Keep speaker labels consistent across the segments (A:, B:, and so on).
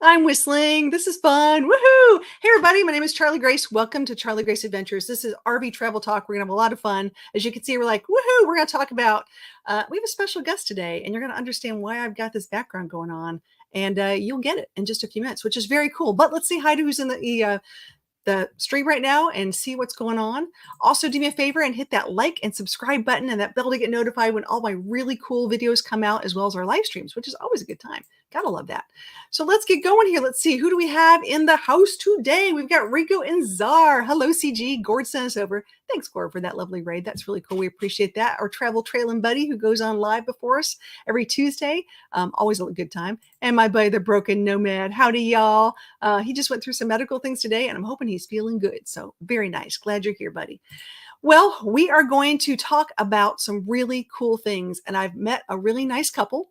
A: I'm whistling. This is fun. Woohoo! Hey, everybody. My name is Charlie Grace. Welcome to Charlie Grace Adventures. This is RV Travel Talk. We're going to have a lot of fun. As you can see, we're like, woohoo! We're going to talk about, we have a special guest today, and you're going to understand why I've got this background going on. And you'll get it in just a few minutes, which is very cool. But let's see hi to who's in the stream right now and see what's going on. Also, do me a favor and hit that like and subscribe button and that bell to get notified when all my really cool videos come out, as well as our live streams, which is always a good time. Gotta love that. So let's get going here. Let's see, who do we have in the house today? We've got Rico and Czar. Hello, CG. Gord sent us over. Thanks, Gord, for that lovely raid. That's really cool. We appreciate that. Our travel trailing buddy who goes on live before us every Tuesday. Always a good time. And my buddy, the broken nomad. Howdy, y'all. He just went through some medical things today, and I'm hoping he's feeling good. So very nice. Glad you're here, buddy. Well, we are going to talk about some really cool things, and I've met a really nice couple,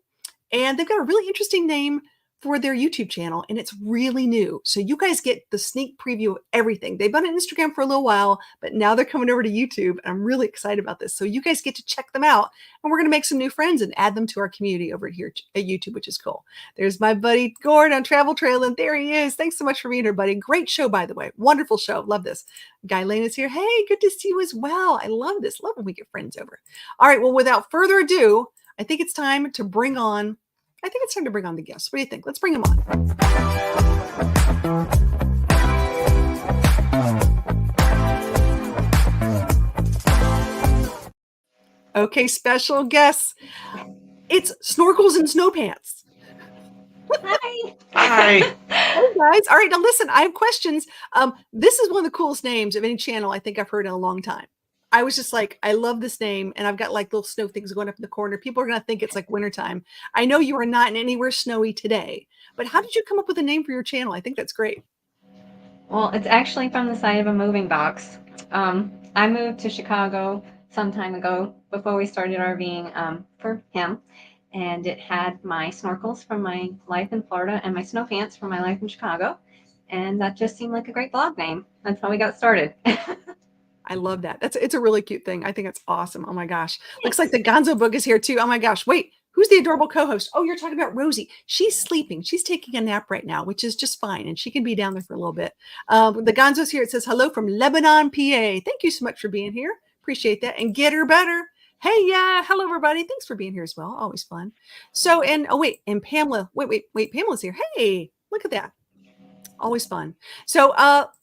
A: and they've got a really interesting name for their YouTube channel, and it's really new. So you guys get the sneak preview of everything. They've been on Instagram for a little while, but now they're coming over to YouTube, and I'm really excited about this. So you guys get to check them out, and we're going to make some new friends and add them to our community over here at YouTube, which is cool. There's my buddy Gord on Travel Trail, and there he is. Thanks so much for being here, buddy. Great show, by the way. Wonderful show. Love this. Guy Lane is here. Hey, good to see you as well. I love this. Love when we get friends over. All right, well, without further ado, I think it's time to bring on the guests. What do you think? Let's bring them on. Okay, special guests. It's Snorkels and Snowpants.
B: Hi.
C: Hi.
A: Hey guys. All right, now listen, I have questions. This is one of the coolest names of any channel I think I've heard in a long time. I was just like, I love this name, and I've got like little snow things going up in the corner. People are going to think it's like wintertime. I know you are not in anywhere snowy today, but how did you come up with a name for your channel? I think that's great.
B: Well, it's actually from the side of a moving box. I moved to Chicago some time ago before we started RVing for him, and it had my snorkels from my life in Florida and my snow pants from my life in Chicago, and that just seemed like a great blog name. That's how we got started.
A: I love that. It's a really cute thing. I think it's awesome. Oh my gosh. Looks like the Gonzo book is here too. Oh my gosh. Wait, who's the adorable co-host? Oh, you're talking about Rosie. She's sleeping. She's taking a nap right now, which is just fine. And she can be down there for a little bit. The Gonzo's here. It says hello from Lebanon, PA. Thank you so much for being here. Appreciate that. And get her better. Hey, yeah. Hello, everybody. Thanks for being here as well. Always fun. So, and and Pamela. Wait. Pamela's here. Hey, look at that. Always fun. So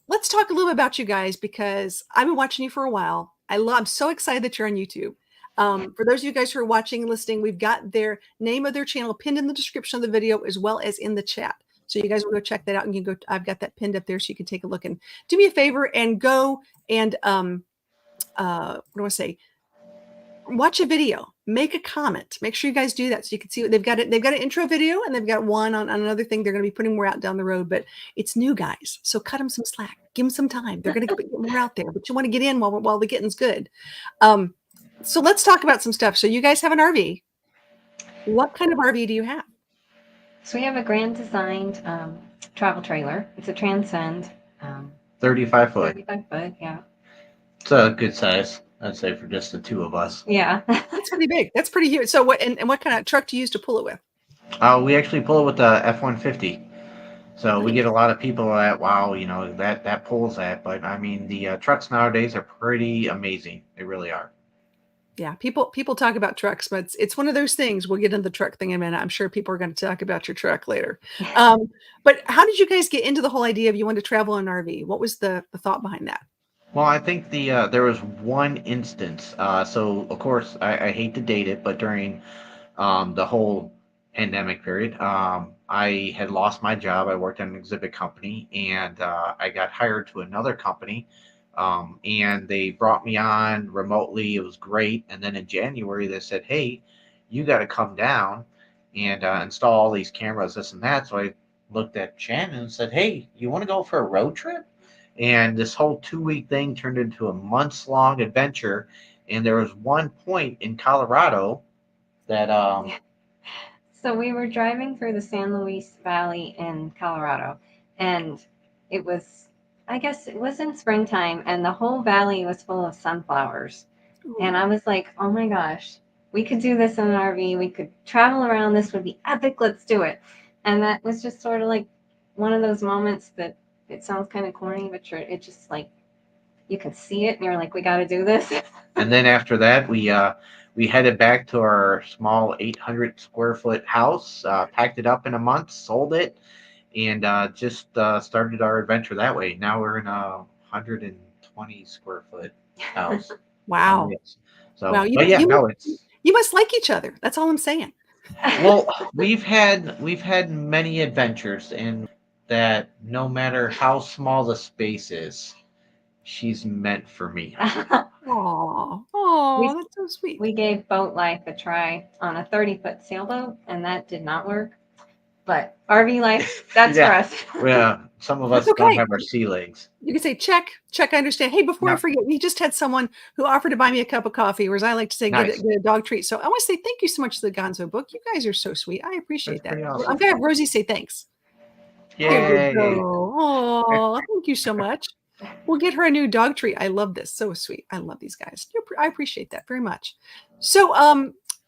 A: let's talk a little bit about you guys, because I've been watching you for a while. I'm so excited that you're on YouTube. For those of you guys who are watching and listening, we've got their name of their channel pinned in the description of the video, as well as in the chat. So you guys will go check that out, and you can go. I've got that pinned up there, so you can take a look and do me a favor and go and what do I say? Watch a video, make a comment. Make sure you guys do that so you can see what they've got. They've got an intro video, and they've got one on another thing they're going to be putting more out down the road, but it's new, guys. So cut them some slack, give them some time. They're going to get more out there, but you want to get in while the getting's good. So let's talk about some stuff. So you guys have an RV. What kind of RV do you have?
B: So we have a Grand Designed travel trailer. It's a Transcend.
C: 35 foot.
B: 35 foot, yeah.
C: It's a good size, I'd say, for just the two of us.
B: Yeah.
A: That's pretty big. That's pretty huge. So what and what kind of truck do you use to pull it with?
C: We actually pull it with the F-150. So we get a lot of people that, wow, that pulls that. But I mean, the trucks nowadays are pretty amazing. They really are.
A: Yeah, people talk about trucks, but it's one of those things. We'll get into the truck thing in a minute. I'm sure people are going to talk about your truck later. But how did you guys get into the whole idea of you wanted to travel in an RV? What was the thought behind that?
C: Well, I think there was one instance. So of course, I hate to date it, but during the whole pandemic period, I had lost my job. I worked at an exhibit company, and I got hired to another company. And they brought me on remotely. It was great. And then in January, they said, "Hey, you got to come down and install all these cameras, this and that." So I looked at Shannon and said, "Hey, you want to go for a road trip?" And this whole 2 week thing turned into a months long adventure. And there was one point in Colorado that
B: So we were driving through the San Luis Valley in Colorado, and I guess it was in springtime, and the whole valley was full of sunflowers. And I was like, oh my gosh, we could do this in an RV. We could travel around. This would be epic. Let's do it. And that was just sort of like one of those moments that it sounds kind of corny, but it just like you can see it and you're like, we got to do this.
C: And then after that, we headed back to our small 800 square foot house, packed it up in a month, sold it, and just started our adventure that way. Now we're in a 120 square foot house on
A: Wow.
C: wheels.
A: Wow.
C: So, but yeah, no, it's
A: You must like each other. That's all I'm saying.
C: well, we've had many adventures, and that no matter how small the space is, she's meant for me.
A: Oh, oh, that's so sweet.
B: We gave boat life a try on a 30-foot sailboat, and that did not work. But RV life, that's
C: Yeah.
B: for us.
C: Yeah, some of
A: That's
C: us don't
A: okay.
C: have our sea legs.
A: You can say, check, check, I understand. Hey, before I
C: No,
A: forget, we just had someone who offered to buy me a cup of coffee, or as I like to say,
C: nice.
A: get a dog treat. So I want to say thank you so much to the Gonzo book. You guys are so sweet. I
C: That's
A: appreciate that.
C: pretty
A: I'm
C: awesome.
A: going to have Rosie say thanks. There you
C: Yay!
A: go. Oh, thank you so much. We'll get her a new dog treat. I love this. So sweet. I love these guys. I appreciate that very much. So,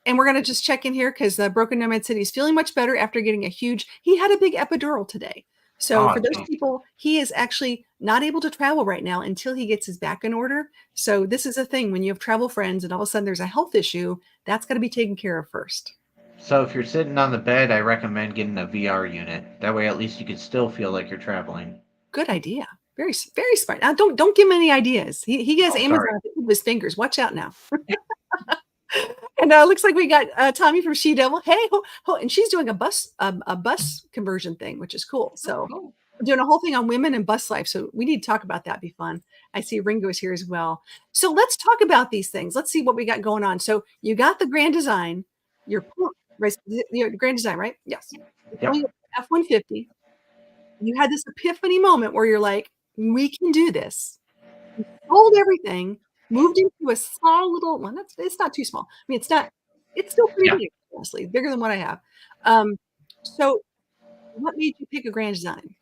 A: and we're gonna just check in here because the Broken Nomad City is feeling much better after getting a huge. He had a big epidural today. So
C: Oh,
A: for those
C: geez.
A: people, he is actually not able to travel right now until he gets his back in order. So this is a thing when you have travel friends and all of a sudden there's a health issue, that's got to be taken care of first.
C: So if you're sitting on the bed, I recommend getting a VR unit. That way, at least you can still feel like you're traveling.
A: Good idea. Very smart. Now don't give him any ideas. He has
C: Oh, sorry.
A: Amazon at the tip of his fingers. Watch out now. And looks like we got Tommy from She Devil. Hey, and she's doing a bus conversion thing, which is cool. So
B: Cool.
A: we're doing a whole thing on women and bus life. So we need to talk about that. Be fun. I see Ringo's here as well. So let's talk about these things. Let's see what we got going on. So you got the Grand Design. Your Grand Design, right? Yes. You're
C: Yep.
A: pulling F-150. You had this epiphany moment where you're like, we can do this. You sold everything, moved into a small little well, it's not too small. I mean, it's still pretty
C: Yeah.
A: big, honestly, bigger than what I have. Um, so what made you pick a Grand Design?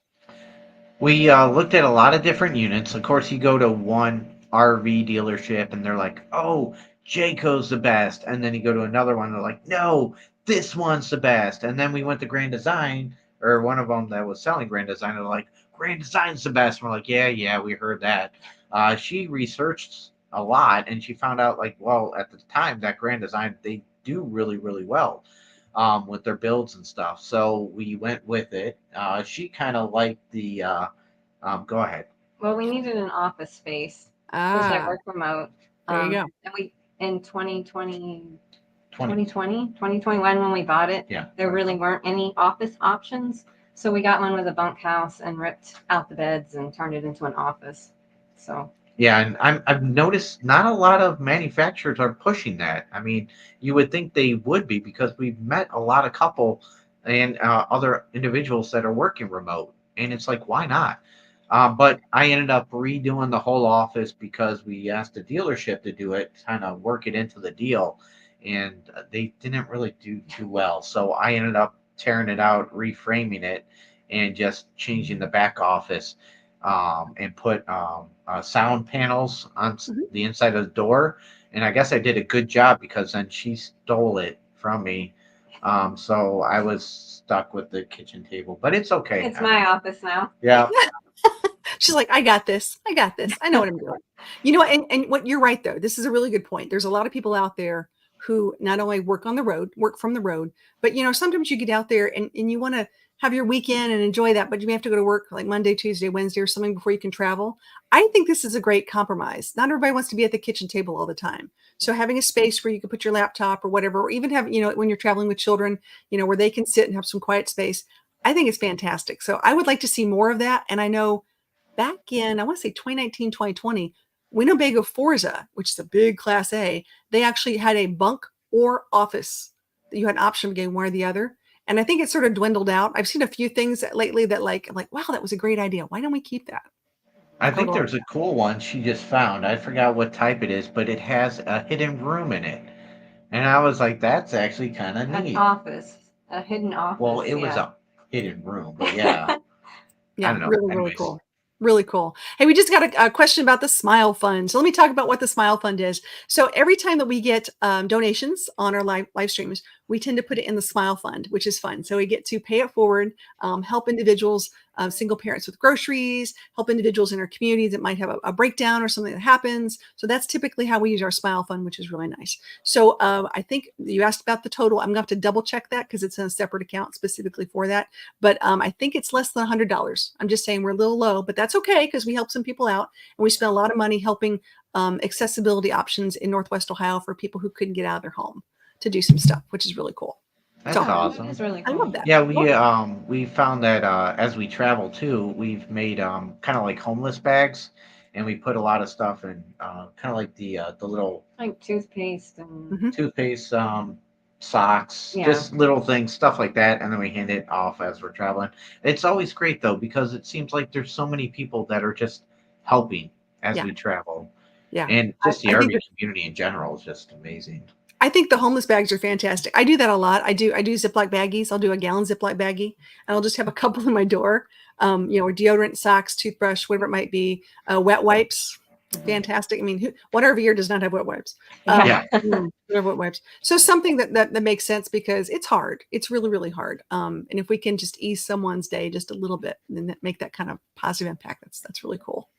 C: We looked at a lot of different units. Of course, you go to one RV dealership and they're like, "Oh, Jayco's the best," and then you go to another one, they're like, "No, this one's the best." And then we went to Grand Design, or one of them that was selling Grand Design, and they're like, "Grand Design's the best." And we're like, "Yeah, yeah, we heard that." She researched a lot and she found out, like, well, at the time that Grand Design they do really, really well with their builds and stuff. So we went with it. She kind of liked the. Go ahead.
B: Well, we needed an office space since I
A: Ah,
B: work remote.
A: there you go.
B: And we in 2020,
C: 20.
B: 2021 when we bought it,
C: Yeah.
B: there really weren't any office options. So we got one with a bunkhouse and ripped out the beds and turned it into an office. So
C: Yeah, and I've noticed not a lot of manufacturers are pushing that. I mean, you would think they would be because we've met a lot of couple and other individuals that are working remote, and it's like, why not? But I ended up redoing the whole office because we asked the dealership to do it, kind of work it into the deal, and they didn't really do too well. So I ended up tearing it out, reframing it, and just changing the back office and put sound panels on
A: Mhm.
C: the inside of the door. And I guess I did a good job because then she stole it from me. So I was stuck with the kitchen table, but it's okay.
B: it's my office now.
C: Yeah.
A: She's like, I got this. I got this. I know what I'm doing. You know, and what you're right though. This is a really good point. There's a lot of people out there who not only work on the road, work from the road, but you know, sometimes you get out there and you want to have your weekend and enjoy that, but you may have to go to work like Monday, Tuesday, Wednesday, or something before you can travel. I think this is a great compromise. Not everybody wants to be at the kitchen table all the time. So having a space where you can put your laptop or whatever, or even have, you know, when you're traveling with children, you know, where they can sit and have some quiet space. I think it's fantastic. So I would like to see more of that. And I know back in, I want to say 2019, 2020, Winnebago Forza, which is a big class A, they actually had a bunk or office that you had an option of getting one or the other. And I think it sort of dwindled out. I've seen a few things lately that I'm like, wow, that was a great idea. Why don't we keep that?
C: I
A: I would
C: think
A: love
C: there's a cool one she just found. I forgot what type it is, but it has a hidden room in it. And I was like, that's actually kind of
B: An
C: neat.
B: office, a hidden office.
C: Well, it was
B: Yeah.
C: a hidden room, but yeah, I
A: Yeah,
C: don't know.
A: really, really
C: Anyways,
A: cool. Really cool. Hey, we just got a question about the Smile Fund. So let me talk about what the Smile Fund is. So every time that we get donations on our live streams, we tend to put it in the Smile Fund, which is fun. So we get to pay it forward, help individuals, single parents with groceries, help individuals in our community that might have a breakdown or something that happens. So that's typically how we use our Smile Fund, which is really nice. So I think you asked about the total. I'm going to have to double check that because it's in a separate account specifically for that. But I think it's less than $100. I'm just saying we're a little low, but that's okay because we help some people out and we spend a lot of money helping accessibility options in Northwest Ohio for people who couldn't get out of their home to do some stuff, which is really cool.
C: That's
A: So
C: awesome.
B: That is really
A: I
B: cool.
A: love that.
C: Yeah, we found that as we travel too, we've made kind of like homeless bags, and we put a lot of stuff in, kind of like the little
B: Like toothpaste and
C: toothpaste, socks,
B: Yeah.
C: just little things, stuff like that, and then we hand it off as we're traveling. It's always great though because it seems like there's so many people that are just helping as
A: Yeah.
C: we travel,
A: Yeah.
C: and just the
A: I think
C: RV community in general is just amazing.
A: I think the homeless bags are fantastic. I do that a lot. I do Ziploc baggies. I'll do a gallon Ziploc baggie and I'll just have a couple in my door. Or deodorant, socks, toothbrush, whatever it might be. Wet wipes. Fantastic. I mean, what RVer does not have wet wipes?
C: Yeah.
A: Wet wipes. So something that makes sense because it's hard. It's really, really hard. And if we can just ease someone's day just a little bit and then make that kind of positive impact, that's really cool.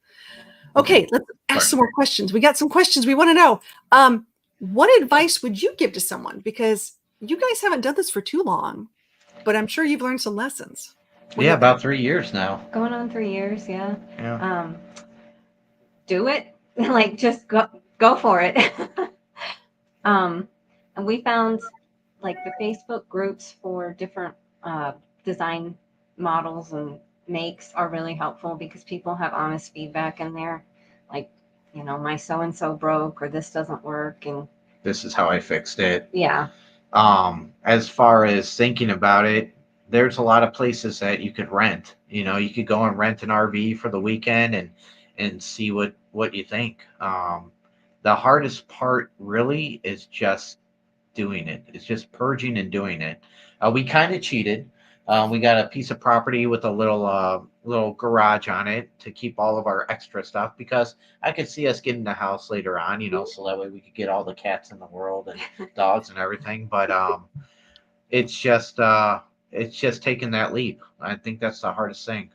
A: Okay, let's ask some more questions. We got some questions we want to know. What advice would you give to someone? Because you guys haven't done this for too long, but I'm sure you've learned some lessons.
C: Yeah, about 3 years now.
B: Going on 3 years, yeah.
C: Yeah.
B: Do it. Like just go for it. And we found like the Facebook groups for different design models and makes are really helpful because people have honest feedback in there. Like, my so and so broke or this doesn't work, and
C: This is how I fixed it.
B: yeah.
C: As far as thinking about it, there's a lot of places that you could rent. You could go and rent an RV for the weekend and see what you think. The hardest part really is just doing it. It's just purging and doing it. We kind of cheated. We got a piece of property with a little garage on it to keep all of our extra stuff because I could see us getting the house later on, so that way we could get all the cats in the world and dogs and everything. But it's just taking that leap. I think that's the hardest thing.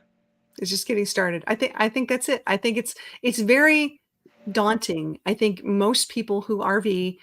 A: It's just getting started. I think that's it. I think it's very daunting. I think most people who RV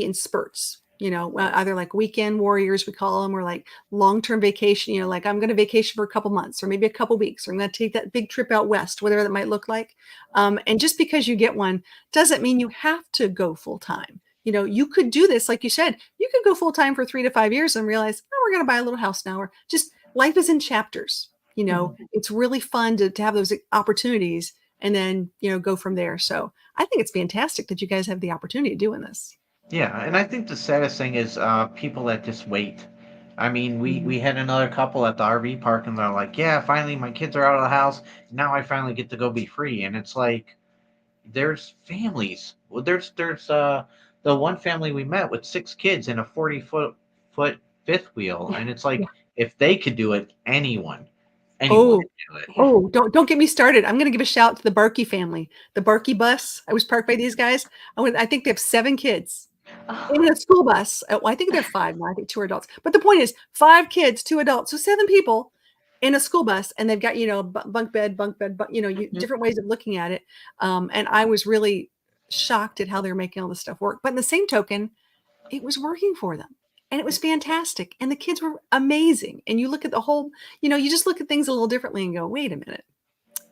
A: in spurts, either like weekend warriors, we call them, or like long-term vacation, like I'm going to vacation for a couple months or maybe a couple weeks, or I'm going to take that big trip out west, whatever that might look like. And just because you get one doesn't mean you have to go full time. You could do this, like you said, you could go full time for 3 to 5 years and realize, oh, we're going to buy a little house now, or just life is in chapters. It's really fun to have those opportunities and then, go from there. So I think it's fantastic that you guys have the opportunity of doing this.
C: Yeah, and I think the saddest thing is people that just wait. I mean, we had another couple at the RV park, and they're like, "Yeah, finally my kids are out of the house. Now I finally get to go be free." And it's like, there's families. Well, there's the one family we met with 6 kids in a 40-foot fifth wheel, and it's like, if they could do it, anyone can do it.
A: Oh, don't get me started. I'm going to give a shout out to the Barkey family. The Barkey bus. I was parked by these guys. I think they have 7 kids in a school bus. I think they're 5 now. I think 2 are adults. But the point is 5 kids, 2 adults. So 7 people in a school bus, and they've got, bunk bed, different ways of looking at it. And I was really shocked at how they're making all this stuff work. But in the same token, it was working for them. And it was fantastic. And the kids were amazing. And you look at the whole, you just look at things a little differently and go, wait a minute.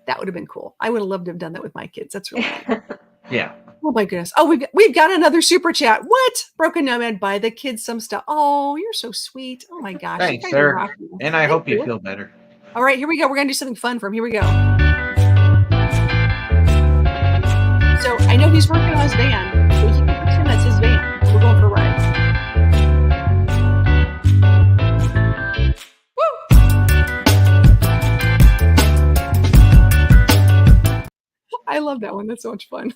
A: That would have been cool. I would have loved to have done that with my kids. That's really neat.
C: Yeah.
A: Oh my goodness. Oh, we've got another super chat. What? Broken Nomad, buy the kids some stuff. Oh, you're so sweet. Oh my gosh.
C: Thanks, sir. And I hope you feel better.
A: All right, here we go. We're going to do something fun for him. Here we go. So I know he's working on his van. So you can pretend that's his van. We're going for a ride. I love that one. That's so much fun.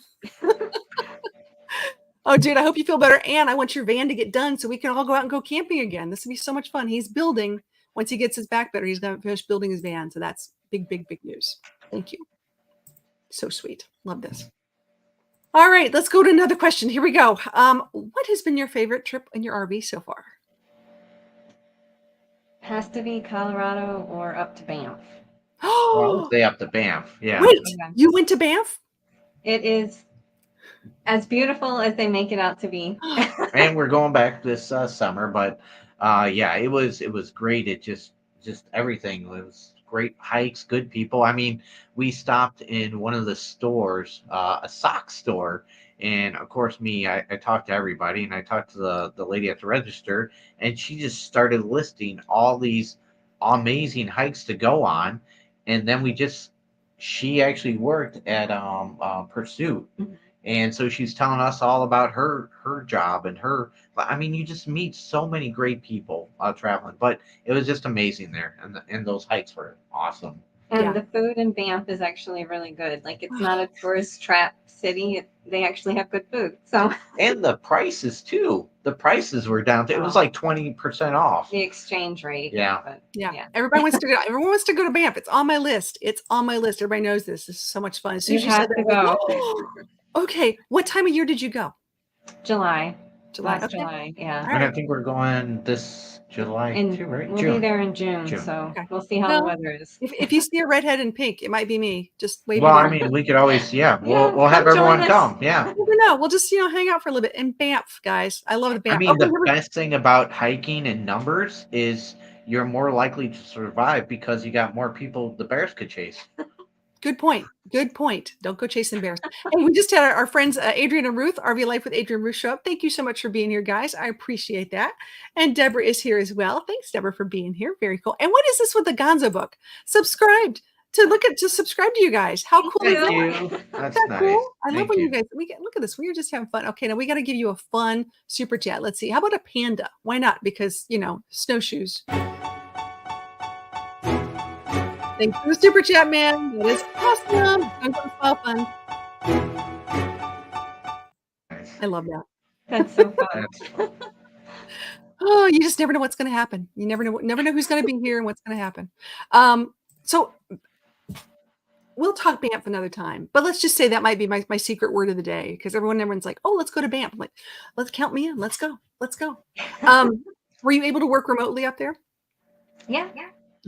A: Oh, dude, I hope you feel better. And I want your van to get done so we can all go out and go camping again. This will be so much fun. He's building. Once he gets his back better, he's going to finish building his van. So that's big, big, big news. Thank you. So sweet. Love this. All right, let's go to another question. Here we go. What has been your favorite trip in your RV so far?
B: Has to be Colorado or up to Banff.
C: Well, I would
A: Oh,
C: say up to Banff. Yeah.
A: wait,
B: Yeah.
A: you went to Banff?
B: It is as beautiful as they make it out to be.
C: And we're going back this summer, but yeah, it was great. It just everything. It was great hikes, good people. I mean, we stopped in one of the stores, a sock store, and of course, I talked to everybody, and I talked to the lady at the register, and she just started listing all these amazing hikes to go on, and then she actually worked at Pursuit, and so she's telling us all about her job and her. I mean, you just meet so many great people traveling, but it was just amazing there, and those hikes were awesome.
B: And
A: Yeah.
B: the food in Banff is actually really good. Like it's not a tourist trap city. They actually have good food. So
C: And the prices too. The prices were down. It was like 20% off.
B: the exchange rate.
C: Yeah.
B: But
A: Yeah.
B: yeah.
A: Everybody wants to go. Everyone wants to go to Banff. It's on my list. It's on my list. Everybody knows this. This is so much fun. As soon
B: You
A: as you said
B: have
A: that,
B: to
A: I'm like,
B: go.
A: "Oh, okay. What time of year did you go?
B: July.
A: July.
B: Last
A: Okay.
B: July. Yeah.
A: All
C: And I
A: right.
C: think we're going this July
B: And
C: too, right?
B: we'll be there in June.
C: June.
B: So
A: Okay.
B: we'll see how the
A: Well,
B: weather is.
A: if you see a redhead in pink, it might be me. Just wave
C: Well,
A: it
C: I
A: in.
C: mean, we could always, yeah,
B: Yeah,
C: we'll have
B: come join
C: everyone
B: us.
C: come. Yeah.
A: You never know. We'll just hang out for a little bit in Banff, guys. I love the
C: I
A: Banff.
C: mean,
A: Okay,
C: the best thing about hiking in numbers is you're more likely to survive because you got more people the bears could chase.
A: good point. Good point. Don't go chasing bears. Hey, we just had our friends Adrian and Ruth, RV Life with Adrian and Ruth show up. Thank you so much for being here, guys. I appreciate that. And Deborah is here as well. Thanks, Deborah, for being here. Very cool. And what is this with the Gonzo book? Subscribed to subscribe to you guys. How cool is
C: Thank
A: that?
C: you. That's
A: That
C: nice.
A: cool? I love
C: Thank
A: when you
C: you.
A: guys look at this. We are just having fun. Okay, now we got to give you a fun super chat. Let's see. How about a panda? Why not? Because snowshoes. Thanks for the super chat, man. That is awesome. Gonzo Smile Fun.
C: Nice.
A: I love that.
B: That's so fun.
C: That's fun.
A: Oh, you just never know what's going to happen. You never know who's going to be here and what's going to happen. So we'll talk Banff another time, but let's just say that might be my secret word of the day because everyone's like, oh, let's go to Banff. I'm like, let's count me in. Let's go. Let's go. Were you able to work remotely up there?
B: Yeah.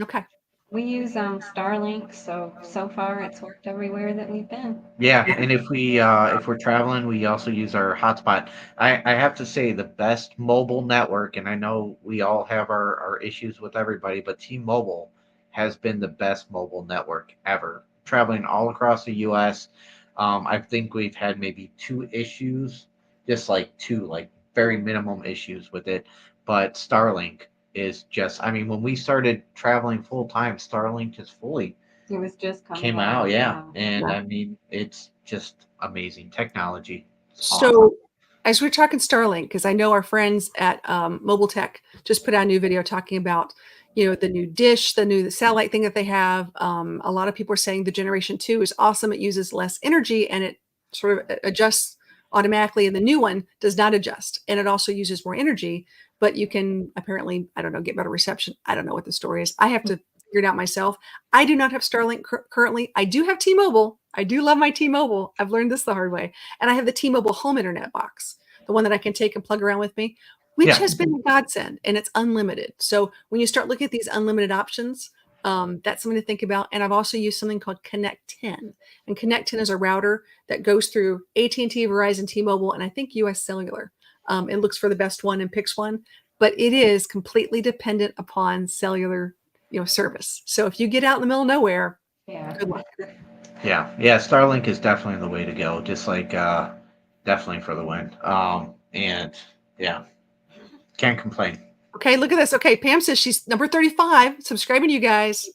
A: Okay.
B: We use Starlink, so far it's worked everywhere that we've been.
C: Yeah, and if we're traveling, we also use our hotspot. I have to say the best mobile network, and I know we all have our issues with everybody, but T-Mobile has been the best mobile network ever. Traveling all across the U.S., I think we've had maybe two issues, just like two, like very minimum issues with it. But Starlink is just, I mean, when we started traveling full time, Starlink just fully
B: It was just coming
C: came out, yeah. And
A: Yeah.
C: I mean, it's just amazing technology. It's
A: So
C: awesome.
A: as we're talking Starlink, because I know our friends at Mobile Tech just put out a new video talking about, the new dish, the satellite thing that they have. A lot of people are saying the Generation 2 is awesome. It uses less energy and it sort of adjusts automatically. And the new one does not adjust. And it also uses more energy, but you can apparently, I don't know, get better reception. I don't know what the story is. I have to figure it out myself. I do not have Starlink currently. I do have T-Mobile. I do love my T-Mobile. I've learned this the hard way. And I have the T-Mobile home internet box, the one that I can take and plug around with me, which
C: Yeah.
A: has been a godsend, and it's unlimited. So when you start looking at these unlimited options, that's something to think about. And I've also used something called Connect 10. And Connect 10 is a router that goes through AT&T, Verizon, T-Mobile, and I think US Cellular. It looks for the best one and picks one, but it is completely dependent upon cellular, service. So if you get out in the middle of nowhere,
B: Yeah.
A: good luck.
C: Yeah. Yeah. Starlink is definitely the way to go. Just like definitely for the win. And yeah, can't complain.
A: Okay, look at this. Okay, Pam says she's number 35, subscribing to you guys.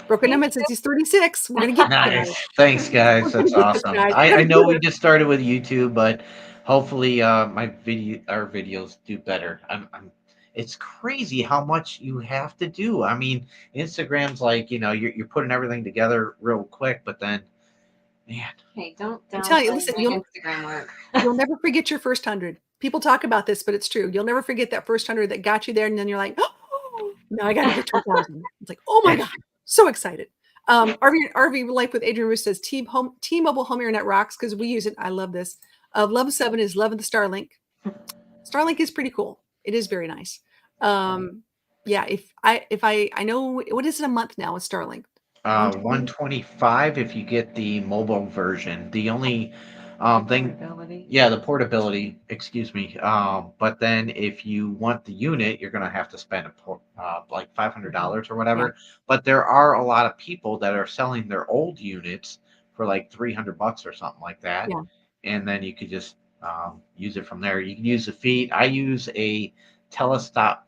A: Broken Emmett says he's 36. We're going to get you guys.
C: Nice. Thanks, guys.
A: We're gonna
C: That's
A: get this,
C: awesome.
A: guys.
C: I
A: Gotta
C: know
A: do
C: we
A: it.
C: just started with YouTube, but hopefully our videos do better. It's crazy how much you have to do. I mean, Instagram's like, you're putting everything together real quick, but then, man,
B: Hey, don't
A: I'm telling you,
B: downplay
A: listen,
B: my Instagram work.
A: you'll never forget your first 100. People talk about this, but it's true. You'll never forget that first 100 that got you there, and then you're like, oh, now I got to get to 1,000. It's like, oh my God, so excited. RV Life with Adrian Roos says T-Mobile home internet rocks because we use it. I love this. Love 7 is loving the Starlink. Starlink is pretty cool. It is very nice. Yeah, if I know, what is it a month now with Starlink? 120?
C: 125 if you get the mobile version. The only thing,
B: Portability.
C: yeah, the portability, excuse me. But then if you want the unit, you're gonna have to spend like $500 or
A: Yeah,
C: whatever. But there are a lot of people that are selling their old units for like $300 or something like that,
A: yeah.
C: and then you could just use it from there. You can use the feet. I use a telescopic.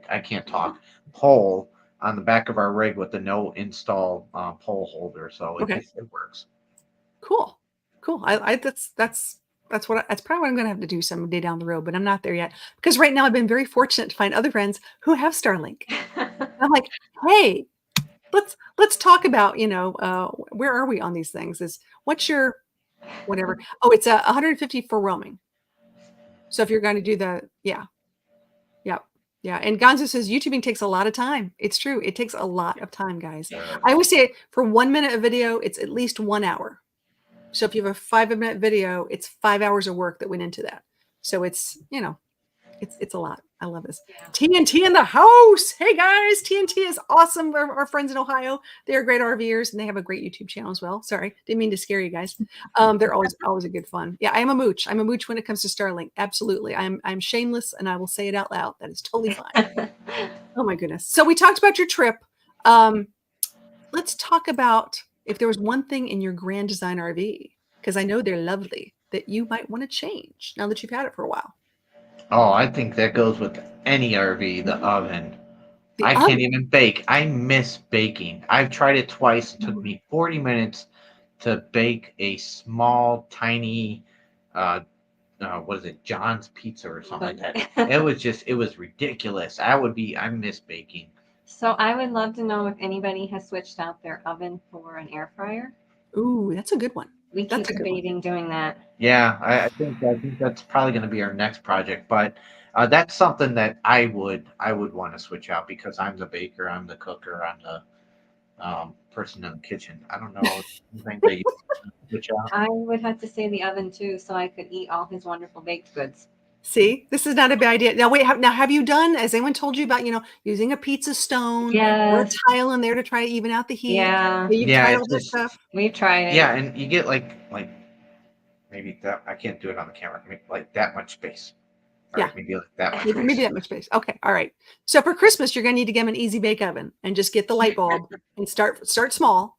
C: I can't talk pole on the back of our rig with the no install pole holder, so
A: Okay.
C: it works.
A: Cool. Cool. I that's what that's probably what I'm gonna have to do someday down the road, but I'm not there yet. Because right now I've been very fortunate to find other friends who have Starlink. I'm like, hey, let's talk about, where are we on these things? Is what's your whatever? Oh, it's 150 for roaming. So if you're going to do yeah, yeah, yeah. And Gonzo says YouTubing takes a lot of time. It's true. It takes a lot of time, guys. I always say for 1 minute of video, it's at least 1 hour. So if you have a 5 minute video, it's 5 hours of work that went into that. So it's a lot. I love this.
B: Yeah.
A: TNT in the house. Hey guys, TNT is awesome. Our friends in Ohio, they're great RVers and they have a great YouTube channel as well. Sorry, didn't mean to scare you guys. They're always a good fun. Yeah, I am a mooch. I'm a mooch when it comes to Starlink. Absolutely. I'm shameless and I will say it out loud. That is totally fine. Oh my goodness. So we talked about your trip. Um, let's talk about if there was one thing in your Grand Design RV, because I know they're lovely, that you might want to change now that you've had it for a while.
C: Oh, I think that goes with any RV, the oven.
A: The
C: I can't
A: oven.
C: even bake. I miss baking. I've tried it twice. It took me 40 minutes to bake a small, tiny, uh, what is it, John's Pizza or something like that. It was ridiculous. I miss baking.
B: So I would love to know if anybody has switched out their oven for an air fryer.
A: Ooh, that's a good one.
B: We
A: That's
B: keep
A: a good one.
B: debating doing that.
C: Yeah, I think that's probably going to be our next project, but that's something that I would want to switch out because I'm the baker, I'm the cooker, I'm the person in the kitchen. I don't know anything that you switch out.
B: I would have to say the oven too, so I could eat all his wonderful baked goods.
A: See, this is not a bad idea. Now, wait, have you done, has anyone told you about, using a pizza stone or a
B: Yes.
A: tile in there to try to even out the heat?
B: Yeah.
A: Yeah, you've
C: Yeah,
A: tried
C: it's
A: all that
C: just
A: stuff?
B: We've tried it.
C: yeah, and you get like maybe that I can't do it on the camera. Maybe like that much space. All
A: Yeah,
C: right, maybe like that much
A: maybe
C: space.
A: that much space. Okay, all right. So for Christmas, you're going to need to get them an easy bake oven and just get the light bulb and start small.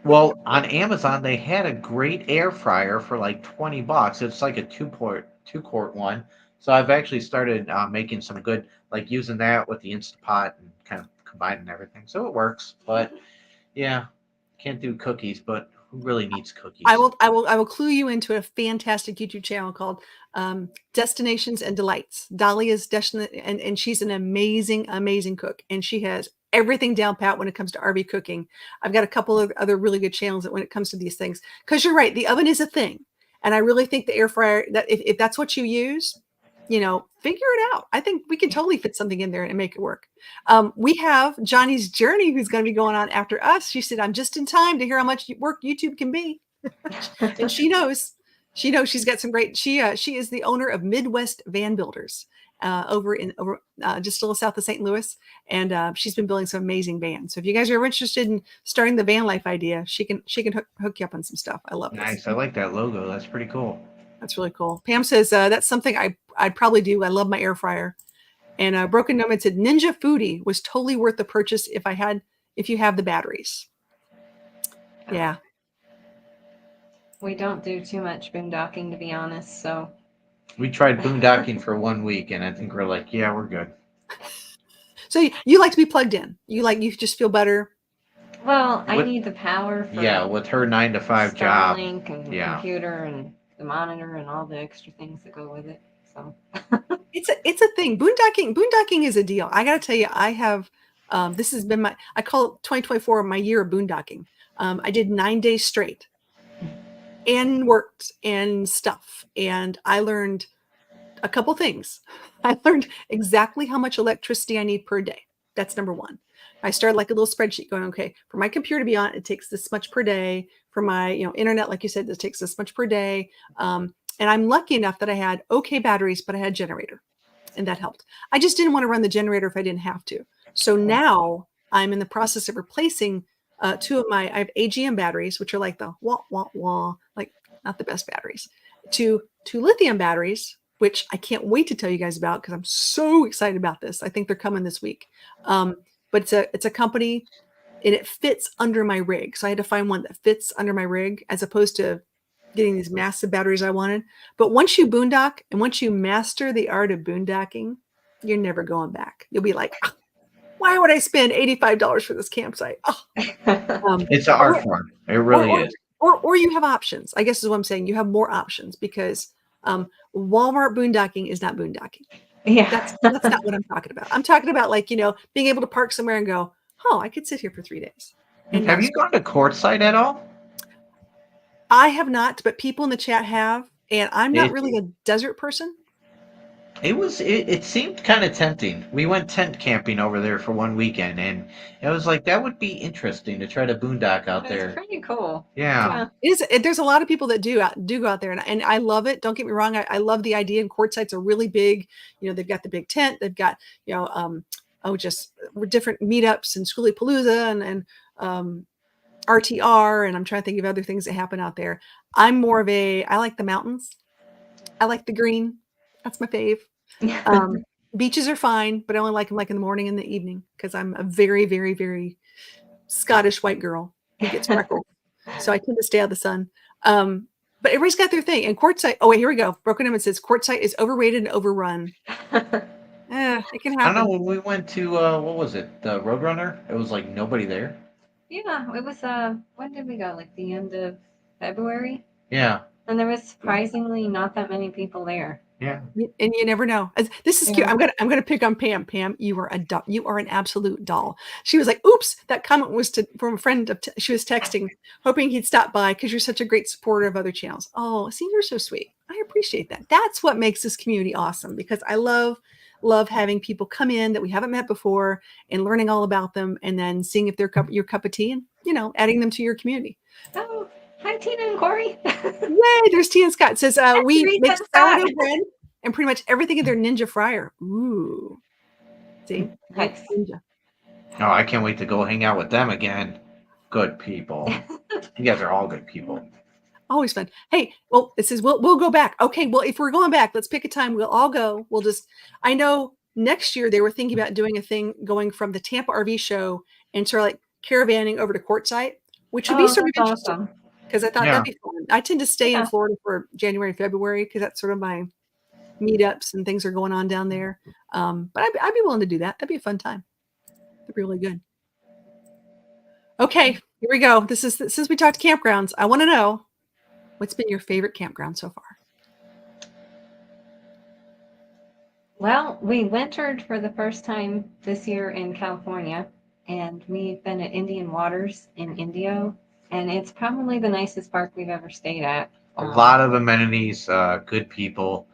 C: Well, on Amazon they had a great air fryer for like $20. It's like a two quart one. So I've actually started making some good, like using that with the Instapot and kind of combining everything. So it works. But yeah, can't do cookies. But who really needs
A: I
C: cookies?
A: will I will I will clue you into a fantastic YouTube channel called Destinations and Delights. Dolly is and she's an amazing cook, and she has everything down pat when it comes to RV cooking. I've got a couple of other really good channels that when it comes to these things, because you're right, the oven is a thing, and I really think the air fryer, that if that's what you use, figure it out. I think we can totally fit something in there and make it work. We have Johnny's Journey, who's going to be going on after us. She said, "I'm just in time to hear how much work YouTube can be." And she knows. She knows she's got some great. She is the owner of Midwest Van Builders over just a little south of St. Louis, and she's been building some amazing vans. So if you guys are ever interested in starting the van life idea, she can hook you up on some stuff. I love this.
C: Nice. I like that logo. That's pretty cool.
A: That's really cool. Pam says that's something I'd probably do. I love my air fryer. And Broken Nomad said Ninja Foodie was totally worth the purchase if you have the batteries. Yeah.
B: We don't do too much boondocking, to be honest. So
C: We tried boondocking for 1 week, and I think we're like, yeah, we're good.
A: So you like to be plugged in. You just feel better.
B: well, I
C: With
B: need the power for
C: yeah, with her 9 to 5 job.
B: Starlink and the
C: Yeah.
B: computer and the monitor and all the extra things that go with it. So
A: It's a thing. Boondocking is a deal. I got to tell you, I have. This has been I call it 2024 my year of boondocking. I did 9 days straight and worked and stuff, and I learned a couple things. I learned exactly how much electricity I need per day. That's number one. I started like a little spreadsheet going, okay, for my computer to be on, it takes this much per day. For my, internet, like you said, this takes this much per day. And I'm lucky enough that I had okay batteries, but I had generator. and that helped. I just didn't want to run the generator if I didn't have to. So now I'm in the process of replacing two of my, I have AGM batteries, which are like the wah, wah, wah, like not the best batteries, to two lithium batteries, which I can't wait to tell you guys about because I'm so excited about this. I think they're coming this week. But it's a company and it fits under my rig. So I had to find one that fits under my rig as opposed to getting these massive batteries I wanted. But once you boondock and once you master the art of boondocking, you're never going back. You'll be like, "Ah, why would I spend $85 for this campsite?" Oh,
C: It's an art form. It really
A: or,
C: is.
A: or you have options. I guess is what I'm saying. You have more options because Walmart boondocking is not boondocking.
B: Yeah.
A: That's not what I'm talking about. I'm talking about like, being able to park somewhere and go, oh, I could sit here for 3 days. And
C: Have
A: not
C: you gone to Quartzsite at all?
A: I have not, but people in the chat have, and I'm not
C: It
A: really a desert person.
C: it seemed kind of tempting. We went tent camping over there for one weekend, and it was like that would be interesting to try to boondock out
B: It's
C: there.
B: pretty cool.
C: Yeah.
A: There's a lot of people that do go out there, and I love it. Don't get me wrong. I love the idea. And Quartzites are really big. They've got the big tent. They've got just different meetups and Schoolie Palooza and RTR. And I'm trying to think of other things that happen out there. I'm more of I like the mountains. I like the green. That's my fave. Beaches are fine, but I only like them like in the morning and the evening because I'm a very, very, very Scottish white girl who gets freckles. So I tend to stay out of the sun. But everybody's got their thing. And Quartzsite, oh wait, here we go. Broken Image says Quartzsite is overrated and overrun. It can
C: I don't
A: happen.
C: know when we went to what was it? The Roadrunner? It was like nobody there.
B: Yeah, it was when did we go? Like the end of February?
C: Yeah.
B: And there was surprisingly not that many people there.
C: Yeah.
A: And you never know. This is cute.
B: Yeah.
A: I'm gonna pick on Pam. Pam, you are you are an absolute doll. She was like, "Oops, that comment was from a friend." She was texting, hoping he'd stop by because you're such a great supporter of other channels. Oh, see, you're so sweet. I appreciate that. That's what makes this community awesome because I love having people come in that we haven't met before and learning all about them, and then seeing if they're your cup of tea, and adding them to your community.
B: Oh, hi Tina and Corey.
A: Yay! There's Tia and Scott. It says we
B: Read
A: make
B: that,
A: sourdough
B: Scott.
A: bread and pretty much everything in their ninja fryer. Ooh, see,
B: Nice.
A: ninja.
C: Oh, I can't wait to go hang out with them again. Good people. You guys are all good people.
A: Always fun. Hey, well, it says we'll go back. Okay, well, if we're going back, let's pick a time. We'll all go. I know next year they were thinking about doing a thing going from the Tampa RV show and sort of like caravanning over to Quartzsite, which would be sort of
B: That's
A: interesting
B: awesome.
A: because I thought
C: Yeah.
A: that'd be fun. I tend to stay in
B: Yeah.
A: Florida for January and February because that's sort of my meetups and things are going on down there. But I'd be willing to do that. That'd be a fun time. That'd be really good. Okay, here we go. This is since we talked campgrounds. I want to know what's been your favorite campground so far.
B: Well, we wintered for the first time this year in California, and we've been at Indian Waters in Indio, and it's probably the nicest park we've ever stayed at.
C: A lot of amenities, good people.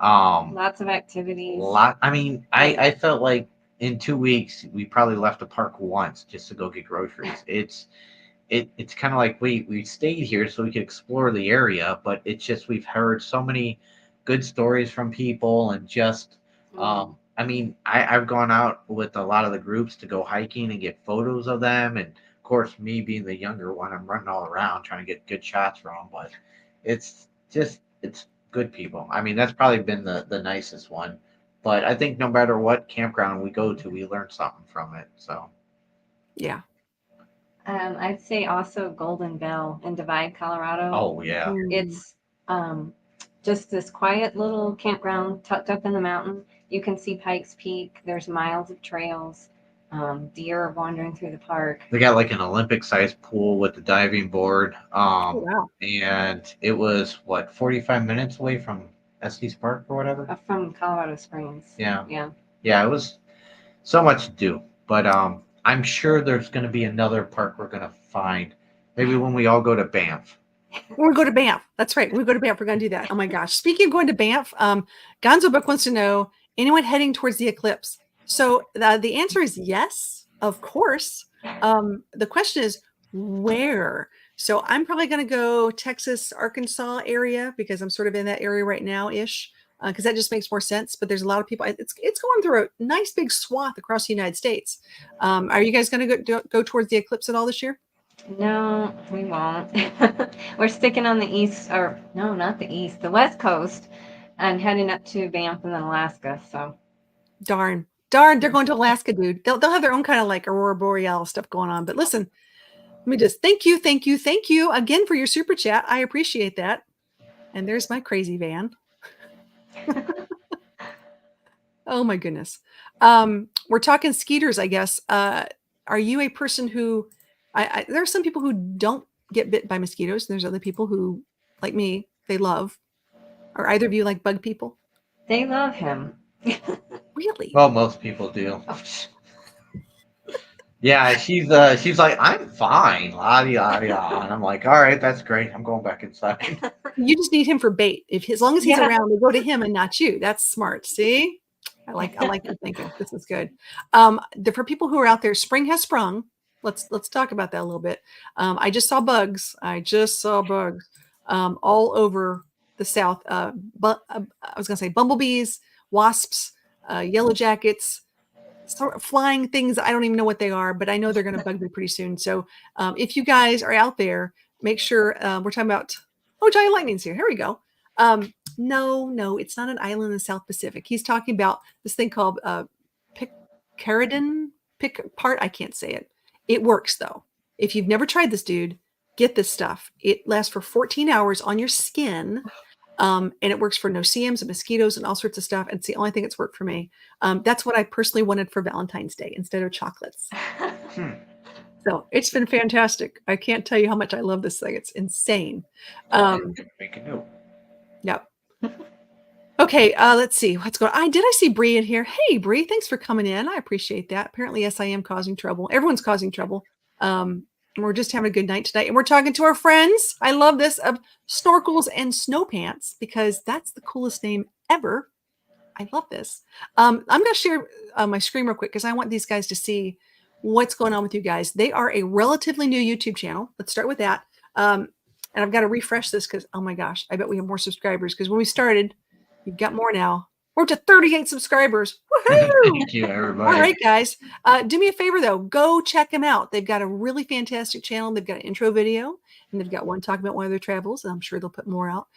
B: Lots of activities.
C: I mean, I felt like in 2 weeks we probably left the park once just to go get groceries. It's kind of like we stayed here so we could explore the area, but it's just we've heard so many good stories from people and just I mean, I've gone out with a lot of the groups to go hiking and get photos of them, and of course me being the younger one, I'm running all around trying to get good shots from them, but it's good people. I mean, that's probably been the nicest one. But I think no matter what campground we go to, we learn something from it. So
A: Yeah.
B: I'd say also Golden Bell in Divide, Colorado.
C: oh yeah.
B: It's just this quiet little campground tucked up in the mountain. You can see Pikes Peak. There's miles of trails. Deer wandering through the park.
C: They got like an Olympic sized pool with the diving board.
A: Oh, wow.
C: And it was what 45 minutes away from Estes Park or whatever.
B: From Colorado Springs.
C: Yeah.
B: Yeah.
C: Yeah, it was so much to do. But I'm sure there's going to be another park we're going to find. Maybe when we all go to Banff.
A: We'll go to Banff. That's right. When we go to Banff, we're going to do that. Oh my gosh. Speaking of going to Banff, Gonzo Book wants to know, anyone heading towards the eclipse? So the answer is yes, of course. The question is where? So I'm probably going to go Texas, Arkansas area because I'm sort of in that area right now-ish. because that just makes more sense. But there's a lot of people. It's going through a nice big swath across the United States. Are you guys going to go towards the eclipse at all this year?
B: No, we won't. We're sticking on the east, or no, not the east, the west coast, and heading up to Banff and then Alaska. So
A: Darn, they're going to Alaska, dude. They'll have their own kind of like aurora boreal stuff going on. But listen, let me just thank you again for your super chat. I appreciate that. And there's my crazy van. Oh my goodness. We're talking skeeters, I guess. Are you a person who there are some people who don't get bit by mosquitoes, and there's other people who, like me, they love. Are either of you like bug people?
B: they love him.
A: Really?
C: Well, most people do. Yeah, she's like, I'm fine, la di la di la, and I'm like, all right, that's great. I'm going back inside.
A: You just need him for bait. As long as he's
B: Yeah.
A: around, they go to him and not you. That's smart. See? I like your thinking. This is good. For people who are out there, spring has sprung. Let's talk about that a little bit. I just saw bugs. All over the South. But I was gonna say bumblebees, wasps, yellow jackets, sort of flying things. I don't even know what they are, but I know they're going to bug me pretty soon. So if you guys are out there, make sure we're talking about. Oh, giant lightning's here. Here we go. No, it's not an island in the South Pacific. He's talking about this thing called picaridin. I can't say it. It works though. If you've never tried this, dude, get this stuff. It lasts for 14 hours on your skin. And it works for no-see-ums and mosquitoes and all sorts of stuff. And it's the only thing that's worked for me. That's what I personally wanted for Valentine's Day instead of chocolates. So it's been fantastic. I can't tell you how much I love this thing. It's insane.
C: Make a note.
A: Yep. Okay, let's see what's going on. Did I see Bree in here? Hey, Bree, thanks for coming in. I appreciate that. Apparently, yes, I am causing trouble. Everyone's causing trouble. And we're just having a good night tonight. And we're talking to our friends. I love this, of Snorkels and Snowpants, because that's the coolest name ever. I love this. I'm going to share my screen real quick because I want these guys to see what's going on with you guys. They are a relatively new YouTube channel. Let's start with that. And I've got to refresh this because, oh my gosh, I bet we have more subscribers, because when we started, you've got more now. We're up to 38 subscribers. Woohoo!
C: Thank you, everybody.
A: All right, guys. Do me a favor, though. Go check them out. They've got a really fantastic channel. They've got an intro video, and they've got one talking about one of their travels, and I'm sure they'll put more out.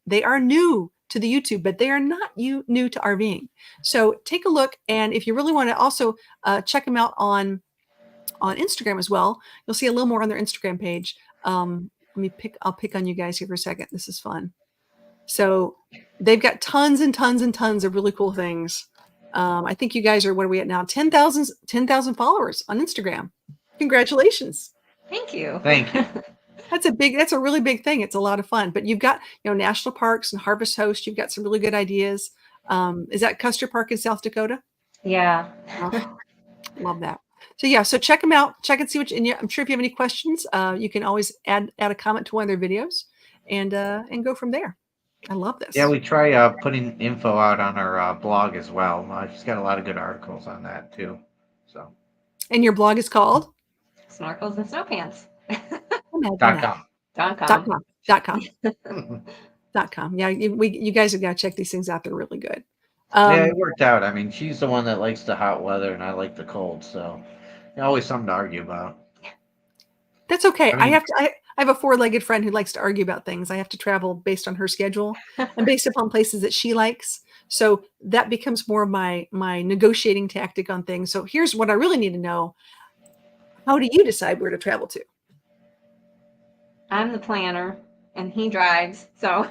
A: They are new to the YouTube, but they are not new to RVing. So take a look, and if you really want to also check them out on Instagram as well, you'll see a little more on their Instagram page. I'll pick on you guys here for a second. This is fun. So they've got tons and tons and tons of really cool things. I think you guys are, what are we at now? 10,000 followers on Instagram. Congratulations.
B: Thank you.
C: Thank you.
A: That's a really big thing. It's a lot of fun, but you've got, national parks and Harvest Host. You've got some really good ideas. Is that Custer Park in South Dakota?
B: Yeah.
A: Oh, love that. So yeah, so check them out. Check and see and I'm sure if you have any questions, you can always add a comment to one of their videos and go from there. I love this.
C: Yeah, we try putting info out on our blog as well. She's got a lot of good articles on that too. So.
A: And your blog is called
B: Snorkels and Snowpants.
A: .com. Yeah, you guys have got to check these things out. They're really good.
C: Yeah, it worked out. I mean, she's the one that likes the hot weather, and I like the cold. So, always something to argue about.
A: That's okay.
C: I mean,
A: I have a four-legged friend who likes to argue about things. I have to travel based on her schedule and based upon places that she likes. So that becomes more of my negotiating tactic on things. So here's what I really need to know. How do you decide where to travel to?
B: I'm the planner and he drives. So,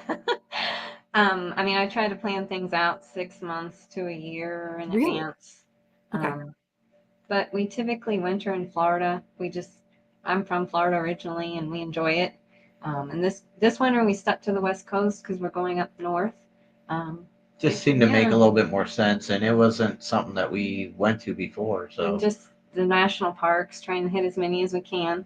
B: I mean, I try to plan things out 6 months to a year in advance.
A: Okay.
B: But we typically winter in Florida. I'm from Florida originally, and we enjoy it. And this winter we stuck to the West Coast because we're going up north.
C: Just seemed to make a little bit more sense, and it wasn't something that we went to before. So
B: and just the national parks, trying to hit as many as we can.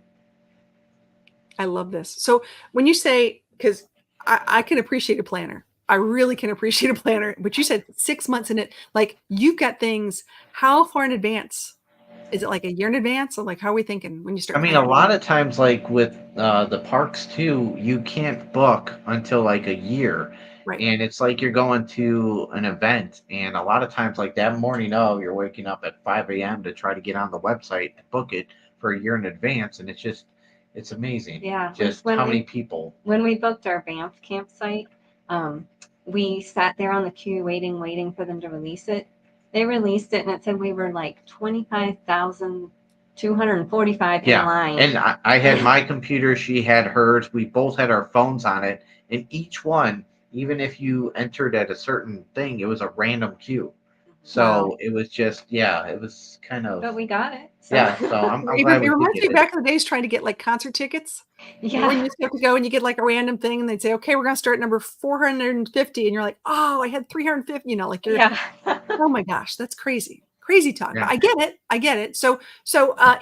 A: I love this. So when you say, because I can appreciate a planner. I really can appreciate a planner, but you said 6 months in it. Like, you've got things, how far in advance? Is it like a year in advance? Or like, how are we thinking when you start?
C: I mean, a lot of times, like with the parks too, you can't book until like a year.
A: Right.
C: And it's like you're going to an event, and a lot of times, like that morning of, you're waking up at 5 a.m. to try to get on the website and book it for a year in advance, and it's amazing
B: Yeah,
C: just how many people.
B: when we booked our Banff campsite, um, we sat there on the queue waiting for them to release it. They released it and it said we were like 25,245 in line.
C: And I had my computer, she had hers. We both had our phones on it, and each one, even if you entered at a certain thing, it was a random queue. So
A: Wow.
C: it was just, yeah, it was kind of,
B: But we got it. So.
C: yeah. So I'm
A: It
C: glad we did
A: reminds
C: get
A: me
C: it.
A: back in the days trying to get like concert tickets.
B: Yeah.
A: When you used to have to go and you get like a random thing and they'd say, okay, we're going to start at number 450. And you're like, oh, I had 350, like you're,
B: Yeah.
A: oh my gosh, that's crazy. Crazy talk. But
C: Yeah.
A: I get it. I get it. So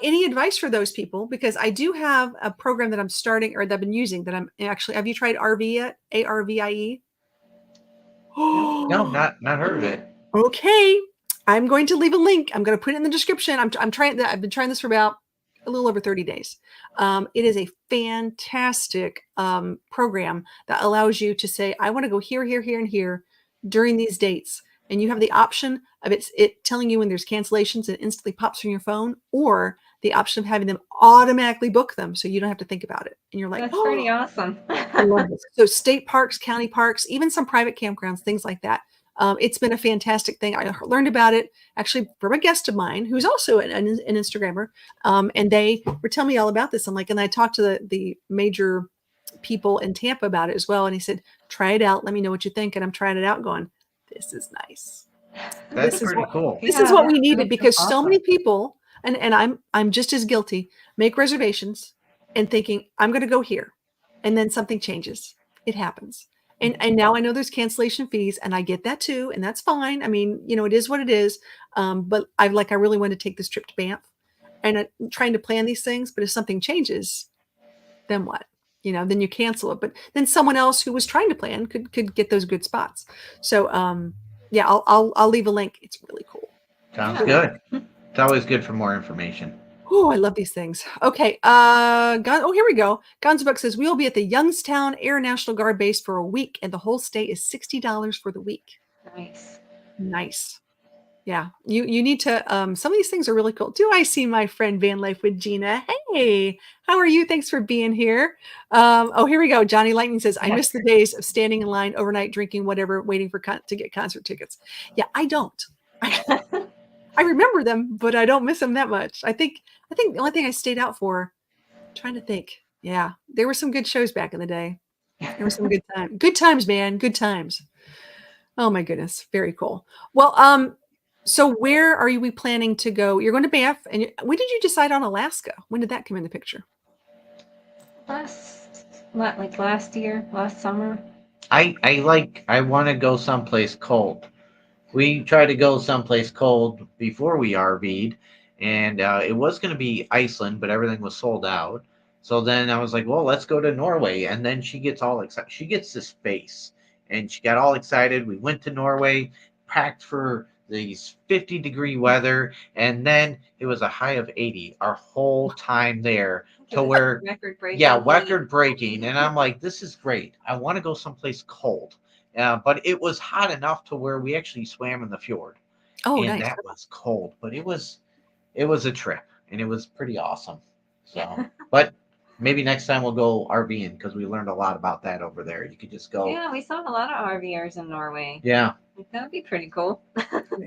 A: any advice for those people? Because I do have a program that I'm starting or that I've been using that I'm actually, have you tried RV yet? ARVIE?
C: No, not heard of it.
A: Okay. I'm going to leave a link. I'm going to put it in the description. I'm trying that. I've been trying this for about a little over 30 days. It is a fantastic program that allows you to say, I want to go here, here, here, and here during these dates. And you have the option of it telling you when there's cancellations and it instantly pops from your phone, or the option of having them automatically book them so you don't have to think about it. And you're like,
B: That's pretty awesome.
A: I love this. So state parks, county parks, even some private campgrounds, things like that. It's been a fantastic thing. I learned about it actually from a guest of mine who's also an Instagrammer, and they were telling me all about this. I'm like, and I talked to the major people in Tampa about it as well, and he said, "Try it out. Let me know what you think." And I'm trying it out, going, "This is nice.
C: That's
A: This is
C: pretty
A: what
C: cool.
A: this is what we needed,"
B: That's
A: because so
B: awesome.
A: many people, and I'm just as guilty, make reservations and thinking I'm going to go here, and then something changes. It happens. And now I know there's cancellation fees, and I get that too, and that's fine. I mean, it is what it is. But I really want to take this trip to Banff, and I'm trying to plan these things. But if something changes, then what? Then you cancel it. But then someone else who was trying to plan could get those good spots. So yeah, I'll leave a link. It's really cool.
C: Sounds
B: Yeah.
C: good. It's always good for more information.
A: Oh, I love these things. Okay. Here we go. Gunsbuck says we will be at the Youngstown Air National Guard base for a week, and the whole stay is $60 for the week.
B: Nice.
A: Nice. Yeah. You need to some of these things are really cool. Do I see my friend Van Life with Gina? Hey, how are you? Thanks for being here. Here we go. Johnny Lightning says, I miss the days of standing in line overnight, drinking whatever, waiting to get concert tickets. Yeah, I don't. I remember them, but I don't miss them that much. I think the only thing I stayed out for, trying to think. Yeah, there were some good shows back in the day. There were some good times, man. Good times. Oh my goodness, very cool. Well, so where are we planning to go? You're going to Banff, and when did you decide on Alaska? When did that come in the picture?
B: Last year, last summer.
C: I want to go someplace cold. We tried to go someplace cold before we RV'd, and it was going to be Iceland, but everything was sold out. So then I was like, well, let's go to Norway. And then she gets all excited. She gets this face, and she got all excited. We went to Norway, packed for these 50-degree weather, and then it was a high of 80 our whole time there. To where,
B: record breaking.
C: yeah, record breaking. And I'm like, this is great. I want to go someplace cold. But it was hot enough to where we actually swam in the fjord.
A: Oh,
C: And
A: nice.
C: that was cold, but it was a trip, and it was pretty awesome. So, but maybe next time we'll go RVing, because we learned a lot about that over there. You could just go.
B: Yeah, we saw a lot of RVers in Norway.
C: Yeah.
B: That would be pretty cool.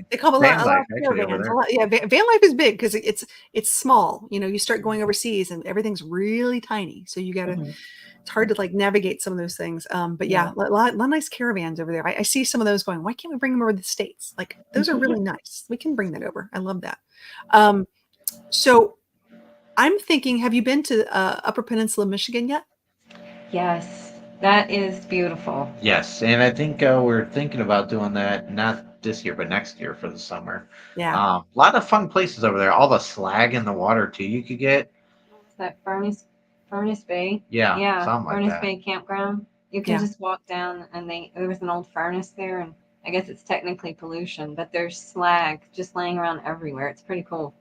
A: They call a
C: Van
A: lot
C: life,
A: of
C: actually, over
A: caravans.
C: there.
A: Yeah, van life is big because it's small. You start going overseas and everything's really tiny, so you gotta. It's hard to like navigate some of those things. But yeah, a lot of nice caravans over there. I see some of those going. Why can't we bring them over to the States? Like those are really nice. We can bring that over. I love that. So I'm thinking, have you been to Upper Peninsula, Michigan yet?
B: Yes, that is beautiful.
C: Yes, and I think we're thinking about doing that not this year, but next year for the summer.
A: Yeah.
C: A lot of fun places over there. All the slag in the water too. You could get.
B: What's that Furnace Bay?
C: Yeah, something like
B: Furnace
C: that.
B: Bay campground. You can
A: Yeah.
B: just walk down, and there was an old furnace there, and I guess it's technically pollution, but there's slag just laying around everywhere. It's pretty cool.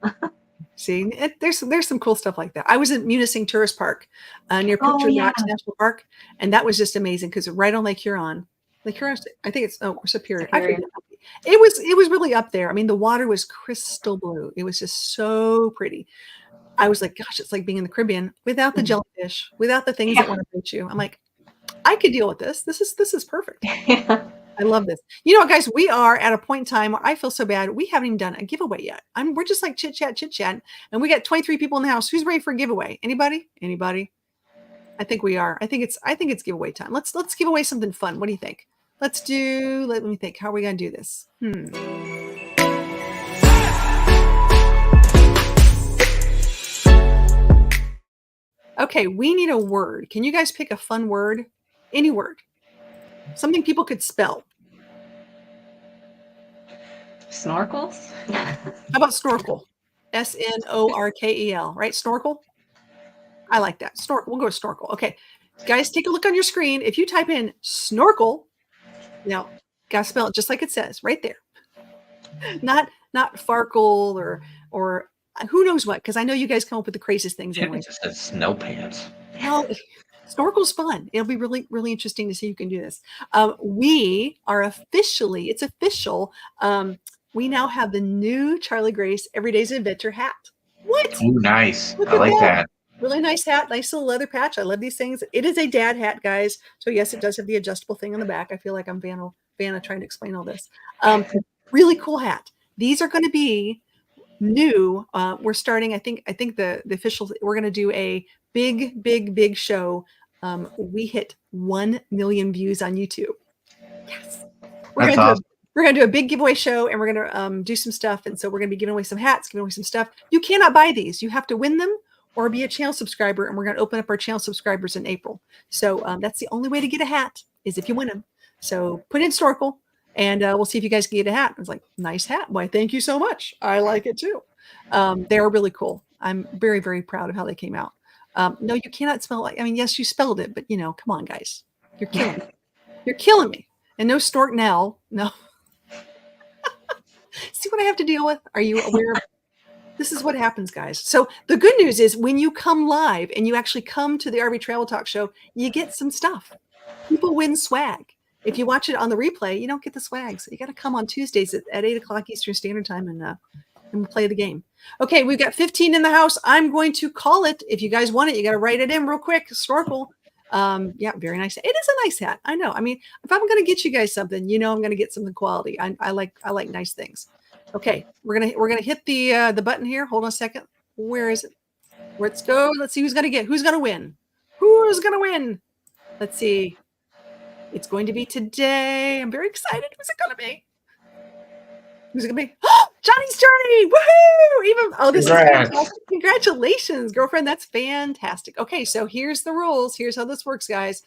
A: See, there's some cool stuff like that. I was at Munising Tourist Park near
B: Oh,
A: Picture
B: yeah.
A: Rocks National Park, and that was just amazing because right on Lake Huron, Lake Huron, I think it's Superior. I
B: Superior.
A: forget. It was really up there. I mean, the water was crystal blue. It was just so pretty. I was like, gosh, it's like being in the Caribbean without the jellyfish, without the things that want to bite you. I'm like, I could deal with this. This is perfect.
B: Yeah.
A: I love this. You know what, guys? We are at a point in time where I feel so bad. We haven't even done a giveaway yet. We're just like chit chat, and we got 23 people in the house. Who's ready for a giveaway? Anybody? Anybody? I think we are. I think it's giveaway time. Let's give away something fun. What do you think? Let me think. How are we gonna do this? Okay, we need a word. Can you guys pick a fun word? Any word. Something people could spell.
B: Snorkels?
A: How about snorkel? Snorkel, right? Snorkel? I like that. Snorkel. We'll go with snorkel. Okay. Guys, take a look on your screen. If you type in snorkel, now gotta spell it just like it says right there. Not farkle or who knows what, because I know you guys come up with the craziest things anyway.
C: It just said snow pants.
A: Well, snorkel's fun. It'll be really, really interesting to see who can do this. We are it's official. We now have the new Charlie Grace Everyday's Adventure hat. What?
C: Ooh, nice.
A: Look
C: I
A: at
C: like that.
A: Really nice hat, nice little leather patch. I love these things. It is a dad hat, guys. So yes, it does have the adjustable thing on the back. I feel like I'm Vanna trying to explain all this. Really cool hat. These are going to be new. We're starting. I think the official. We're going to do a big show. We hit 1 million views on YouTube. Yes, we're going to do a big giveaway show, and we're going to do some stuff. And so we're going to be giving away some hats, giving away some stuff. You cannot buy these. You have to win them or be a channel subscriber. And we're going to open up our channel subscribers in April. So that's the only way to get a hat is if you win them. So put in Snorkel, and we'll see if you guys can get a hat. I was like, nice hat. Why, thank you so much. I like it too. They're really cool. I'm very, very proud of how they came out. No, you cannot spell it. I mean, yes, you spelled it, but come on, guys. You're killing me. You're killing me. And no Snorknell. No. See what I have to deal with? Are you aware of this is what happens, guys. So the good news is when you come live and you actually come to the RV Travel Talk show, you get some stuff. People win swag. If you watch it on the replay, you don't get the swag. So you got to come on Tuesdays at 8 o'clock Eastern Standard Time and play the game. Okay, we've got 15 in the house. I'm going to call it. If you guys want it, you got to write it in real quick. Snorkel. Yeah, very nice. It is a nice hat. I know. I mean, if I'm going to get you guys something, I'm going to get something quality. I like nice things. Okay, we're gonna hit the button here. Hold on a second. Where is it? Let's go. Let's see who's gonna win. Who's gonna win? Let's see. It's going to be today. I'm very excited. Who's it gonna be? Who's it gonna be? Oh, Johnny's journey! Woohoo! This is fantastic. Congratulations, girlfriend. That's fantastic. Okay, so here's the rules. Here's how this works, guys.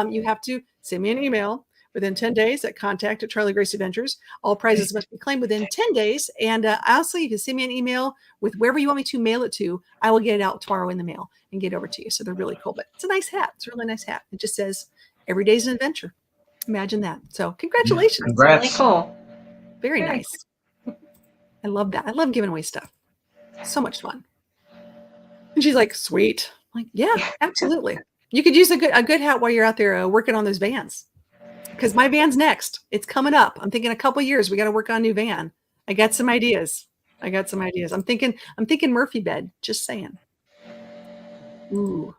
A: You have to send me an email within 10 days at contact@charliegraceadventures. All prizes must be claimed within 10 days. And honestly, if you send me an email with wherever you want me to mail it to, I will get it out tomorrow in the mail and get it over to you. So they're really cool. But it's a nice hat. It's a really nice hat. It just says, every day's an adventure. Imagine that. So congratulations.
C: Congrats.
B: Really cool.
A: Very nice. I love that. I love giving away stuff. So much fun. And she's like, sweet. I'm like, yeah, absolutely. You could use a good hat while you're out there working on those vans. Because my van's next. It's coming up. I'm thinking a couple years we got to work on a new van. I got some ideas. I'm thinking Murphy bed. Just saying. Ooh.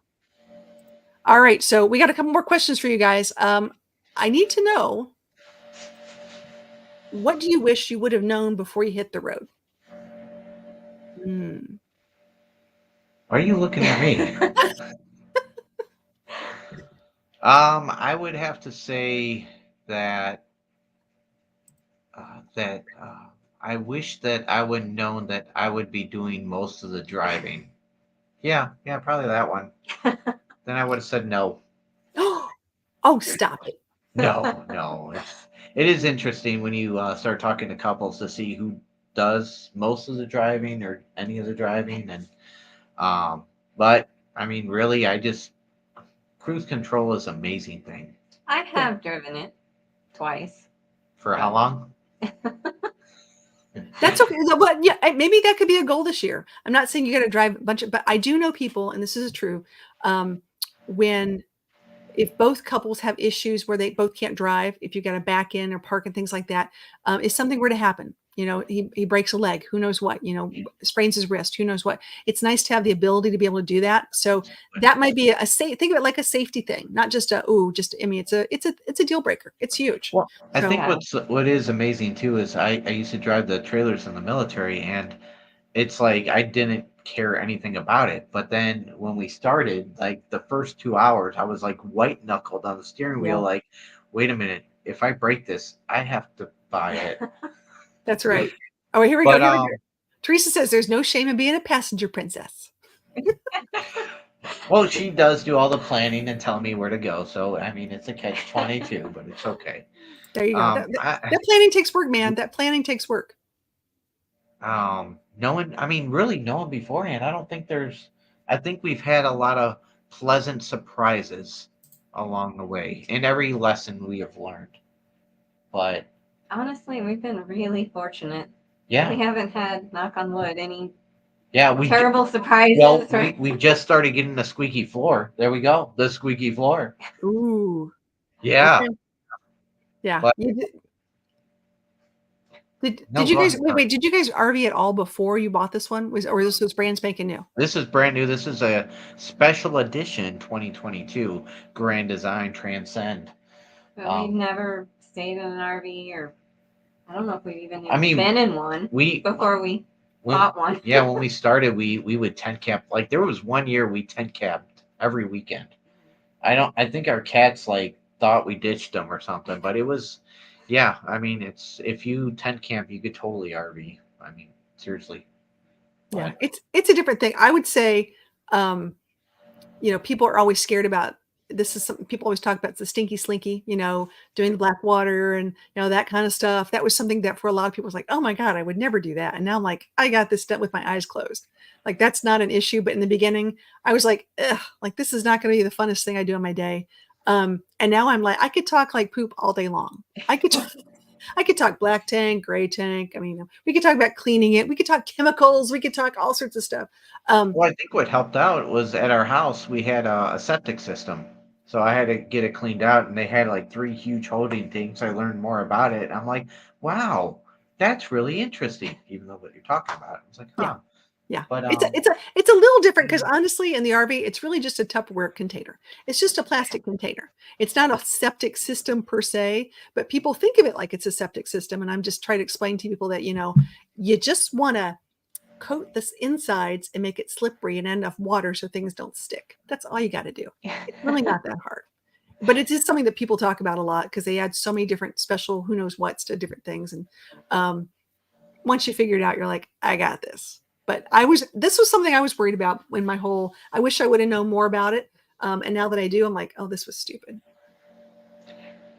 A: All right. So we got a couple more questions for you guys. I need to know, what do you wish you would have known before you hit the road?
C: Why are you looking at me? I would have to say that I wish that I would have known that I would be doing most of the driving. Yeah, probably that one. Then I would have said no.
A: Oh, stop it.
C: No. It is interesting when you start talking to couples to see who does most of the driving or any of the driving, and but I mean, really, cruise control is an amazing thing.
B: I have driven it twice.
C: For how long?
A: That's okay. But yeah, maybe that could be a goal this year. I'm not saying you got to drive a bunch of, but I do know people, and this is true. When if both couples have issues where they both can't drive, if you got to back in or park and things like that, if something were to happen, he breaks a leg, who knows what, sprains his wrist, who knows what. It's nice to have the ability to be able to do that. So that might be a safe. Think of it like a safety thing, not just I mean, it's a deal breaker. It's huge.
C: Well, I
A: So
C: think what is amazing too is I used to drive the trailers in the military, and it's like I didn't care anything about it. But then when we started, like the first 2 hours, I was like white knuckled on the steering wheel,
A: yeah,
C: like, wait a minute, if I break this, I have to buy it.
A: that's right. Oh, here we go.
C: But
A: Here we go. Teresa says there's no shame in being a passenger princess.
C: well, she does do all the planning and tell me where to go. So I mean, it's a catch-22, but it's okay.
A: There you go.
C: Um, I,
A: That planning takes work, man. That planning takes work.
C: knowing, I mean, really knowing beforehand, I think we've had a lot of pleasant surprises along the way in every lesson we have learned. But
B: Honestly, we've been really fortunate. We
C: yeah,
B: haven't had, knock on wood, any
C: yeah,
B: terrible surprises.
C: well,
B: Or
C: we just started getting the squeaky floor. There we go, the squeaky floor.
A: Ooh.
C: Yeah,
A: Okay. Yeah.
C: but
A: You did,
C: no,
A: did you
C: go
A: guys
C: ahead.
A: wait, did you guys RV at all before you bought this one? Or this was brand spanking new?
C: This is brand new. This is a special edition 2022 Grand Design Transcend.
B: but we've
C: Um,
B: never stayed in an RV, or I don't know if we've even
C: I mean,
B: been in one
C: we
B: before we
C: when
B: bought one.
C: yeah, when we started, we would tent camp. Like there was one year we tent camped every weekend. I think our cats like thought we ditched them or something, but it was, yeah. I mean, it's if you tent camp, you could totally RV. I mean, seriously.
A: Yeah.
C: But
A: It's a different thing. I would say um people are always scared about this is something people always talk about. It's the stinky slinky, doing the black water and that kind of stuff. That was something that for a lot of people was like, oh my God, I would never do that. And now I'm like, I got this done with my eyes closed. Like that's not an issue. But in the beginning, I was like, ugh, like this is not going to be the funnest thing I do in my day. And now I'm like, I could talk like poop all day long. I could talk black tank, gray tank. I mean, we could talk about cleaning it. We could talk chemicals. We could talk all sorts of stuff.
C: well, I think what helped out was at our house we had a septic system, so I had to get it cleaned out, and they had like three huge holding tanks. I learned more about it. And I'm like, wow, that's really interesting. Even though what you're talking about, I was like,
A: Yeah.
C: huh.
A: Yeah.
C: But
A: It's a little different because honestly, in the RV, it's really just a Tupperware container. It's just a plastic container. It's not a septic system per se, but people think of it like it's a septic system. And I'm just trying to explain to people that, you just want to coat the insides and make it slippery and enough water so things don't stick. That's all you got to do. It's really not that hard. But it is something that people talk about a lot because they add so many different special who knows what's to different things. And um, once you figure it out, you're like, I got this. But this was something I was worried about when I wish I would have known more about it. And now that I do, I'm like, oh, this was stupid.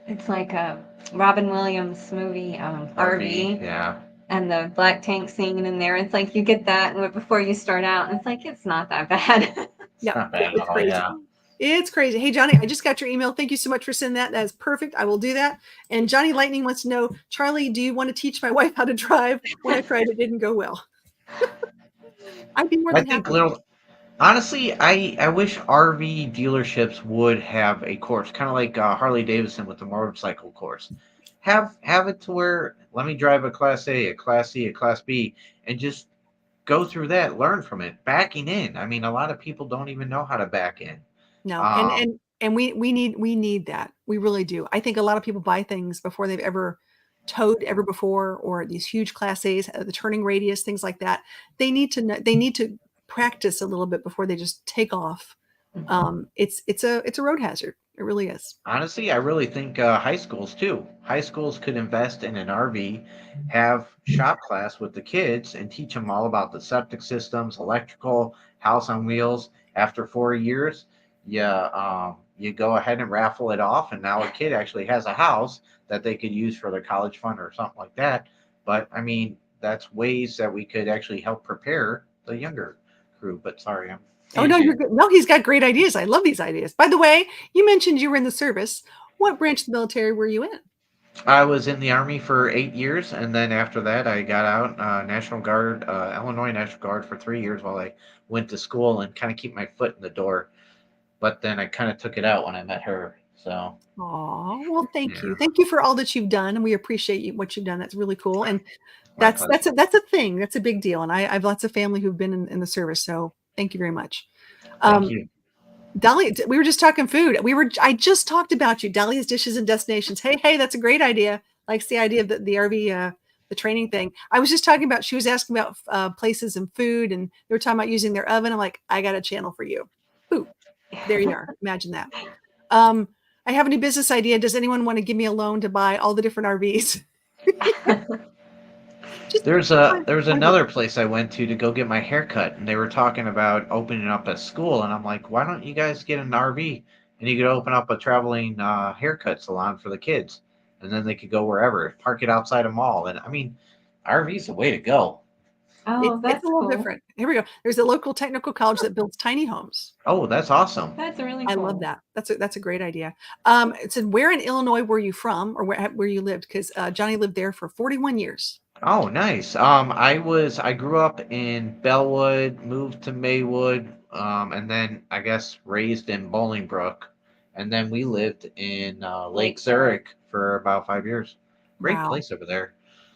B: It's like a Robin Williams movie, RV,
C: yeah,
B: and the black tank scene in there. It's like you get that before you start out, and it's like it's not that bad.
C: it's
A: Yep.
C: not bad at
A: It's
C: all.
A: crazy.
C: Yeah.
A: It's crazy. Hey, Johnny, I just got your email. Thank you so much for sending that. That is perfect. I will do that. And Johnny Lightning wants to know, Charlie, do you want to teach my wife how to drive? When I tried, it didn't go well. I'd be more
C: I
A: than
C: think
A: happy.
C: little honestly, I wish RV dealerships would have a course, kind of like Harley Davidson with the motorcycle course. Have it to where let me drive a Class A, a Class C, a Class B, and just go through that, learn from it. Backing in. I mean, a lot of people don't even know how to back in.
A: No, and
C: Um,
A: and and we need that. We really do. I think a lot of people buy things before they've ever towed ever before, or these huge Class A's, the turning radius, things like that. They need to practice a little bit before they just take off. It's a road hazard. It really is.
C: Honestly, I really think high schools too. High schools could invest in an RV, have shop class with the kids, and teach them all about the septic systems, electrical, house on wheels. After 4 years, you go ahead and raffle it off, and now a kid actually has a house that they could use for their college fund or something like that. But I mean, that's ways that we could actually help prepare the younger crew. But sorry, I'm
A: Oh no, you're
C: tangent.
A: good. No, he's got great ideas. I love these ideas. By the way, you mentioned you were in the service. What branch of the military were you in?
C: I was in the Army for 8 years, and then after that, I got out, National Guard, Illinois National Guard for 3 years while I went to school and kind of keep my foot in the door. but then I kind of took it out when I met her. So
A: Oh, well, thank you.
C: yeah,
A: Thank you for all that you've done, and we appreciate what you've done. That's really cool, and
C: my
A: that's
C: pleasure.
A: a thing. That's a big deal, and I have lots of family who've been in the service, so thank you very much.
C: Thank
A: Um,
C: you.
A: Dolly, we were just talking food. I just talked about you, Dolly's Dishes and Destinations. Hey, that's a great idea. Likes the idea of the RV, the training thing. I was just talking about, she was asking about places and food, and they were talking about using their oven. I'm like, I got a channel for you. Boop. There you are. Imagine that. Um, I have a new business idea. Does anyone want to give me a loan to buy all the different RVs? Just
C: There's
A: one group.
C: another place I went to go get my hair cut, and they were talking about opening up a school, and I'm like, why don't you guys get an RV and you could open up a traveling haircut salon for the kids, and then they could go wherever, park it outside a mall, and I mean, RV's the way to go.
B: Oh,
A: It's a
B: that's
A: little
B: cool.
A: different. Here we go. There's a local technical college that builds tiny homes.
C: Oh, that's awesome.
B: That's really
A: I love
B: cool.
A: that. That's a great idea. It said, where in Illinois were you from, or where you lived? Because Johnny lived there for 41 years.
C: Oh, nice. I grew up in Bellwood, moved to Maywood, and then I guess raised in Bolingbrook, and then we lived in Lake
B: Lake Zurich.
C: Zurich for about 5 years. Great
A: Wow.
C: place over there.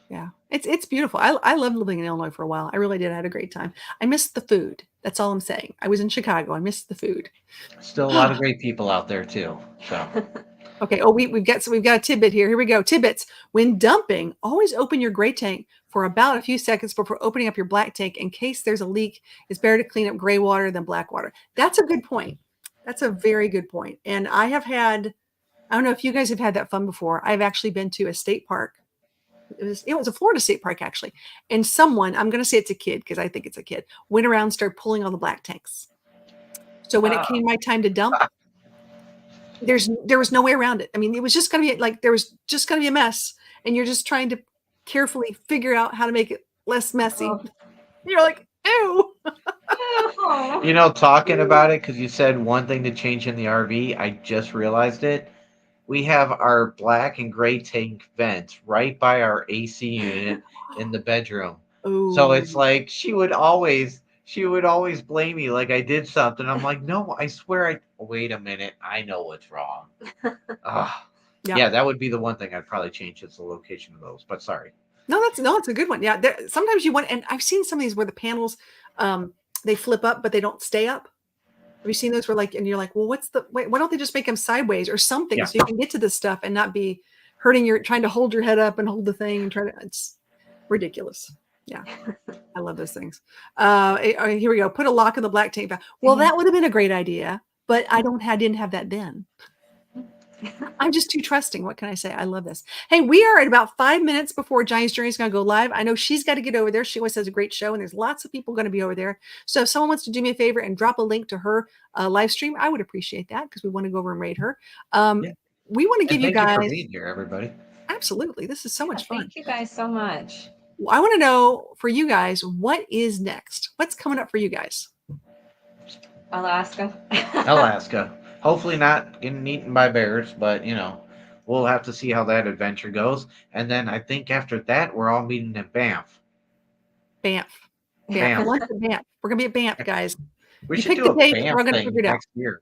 A: Yeah, it's beautiful. I loved living in Illinois for a while. I really did. I had a great time. I missed the food. That's all I'm saying. I was in Chicago. I missed the food.
C: Still a lot of great people out there too. So
A: Okay. Oh, we've got a tidbit here. Here we go. Tidbits. When dumping, always open your gray tank for about a few seconds before opening up your black tank in case there's a leak. It's better to clean up gray water than black water. That's a good point. That's a very good point. And I have had, I don't know if you guys have had that fun before. I've actually been to a state park. It was a Florida state park actually, and someone, I'm going to say it's a kid because I think it's a kid, went around and started pulling all the black tanks. So when it
B: Oh,
A: came my time to dump, there was no way around it. I mean, it was just going to be like there was just going to be a mess, and you're just trying to carefully figure out how to make it less messy.
B: oh.
A: You're like, ew.
C: you know, talking about it because you said one thing to change in the RV, I just realized it. We have our black and gray tank vents right by our AC unit in the bedroom. So
A: Oh,
C: it's like she would always blame me like I did something. I'm like, no, I swear I wait a minute, I know what's wrong. Ah,
A: yeah.
C: yeah, that would be the one thing I'd probably change is the location of those. But sorry.
A: No, it's a good one. Yeah, sometimes you want, and I've seen some of these where the panels, they flip up, but they don't stay up. Have you seen those where like, and you're like, well, why don't they just make them sideways or something
C: Yeah.
A: so you can get to this stuff and not be hurting trying to hold your head up and hold the thing and it's ridiculous. Yeah. I love those things. Here we go. Put a lock in the black tape. Well,
B: Yeah.
A: that would have been a great idea, but I didn't have that then. I'm just too trusting. What can I say? I love this. Hey, we are at about 5 minutes before Giant's Journey is going to go live. I know she's got to get over there. She always has a great show, and there's lots of people going to be over there. So if someone wants to do me a favor and drop a link to her live stream, I would appreciate that because we want to go over and raid her.
C: Yeah.
A: We want to
C: And
A: give you
C: thank you for
A: guys,
C: being here, everybody.
A: absolutely. This is so
B: Yeah,
A: much fun.
B: thank you guys so much.
A: I want to know for you guys, what is next? What's coming up for you guys?
B: Alaska.
C: Alaska. Hopefully not getting eaten by bears, but we'll have to see how that adventure goes. And then I think after that, we're all meeting in Banff.
A: Banff. Banff.
C: Banff.
A: Lunch at Banff. We're going to be at Banff, guys.
C: We
A: You
C: should
A: pick
C: do
A: the
C: a
A: date.
C: Banff
A: We're going to
C: thing
A: figure it out.
C: next year.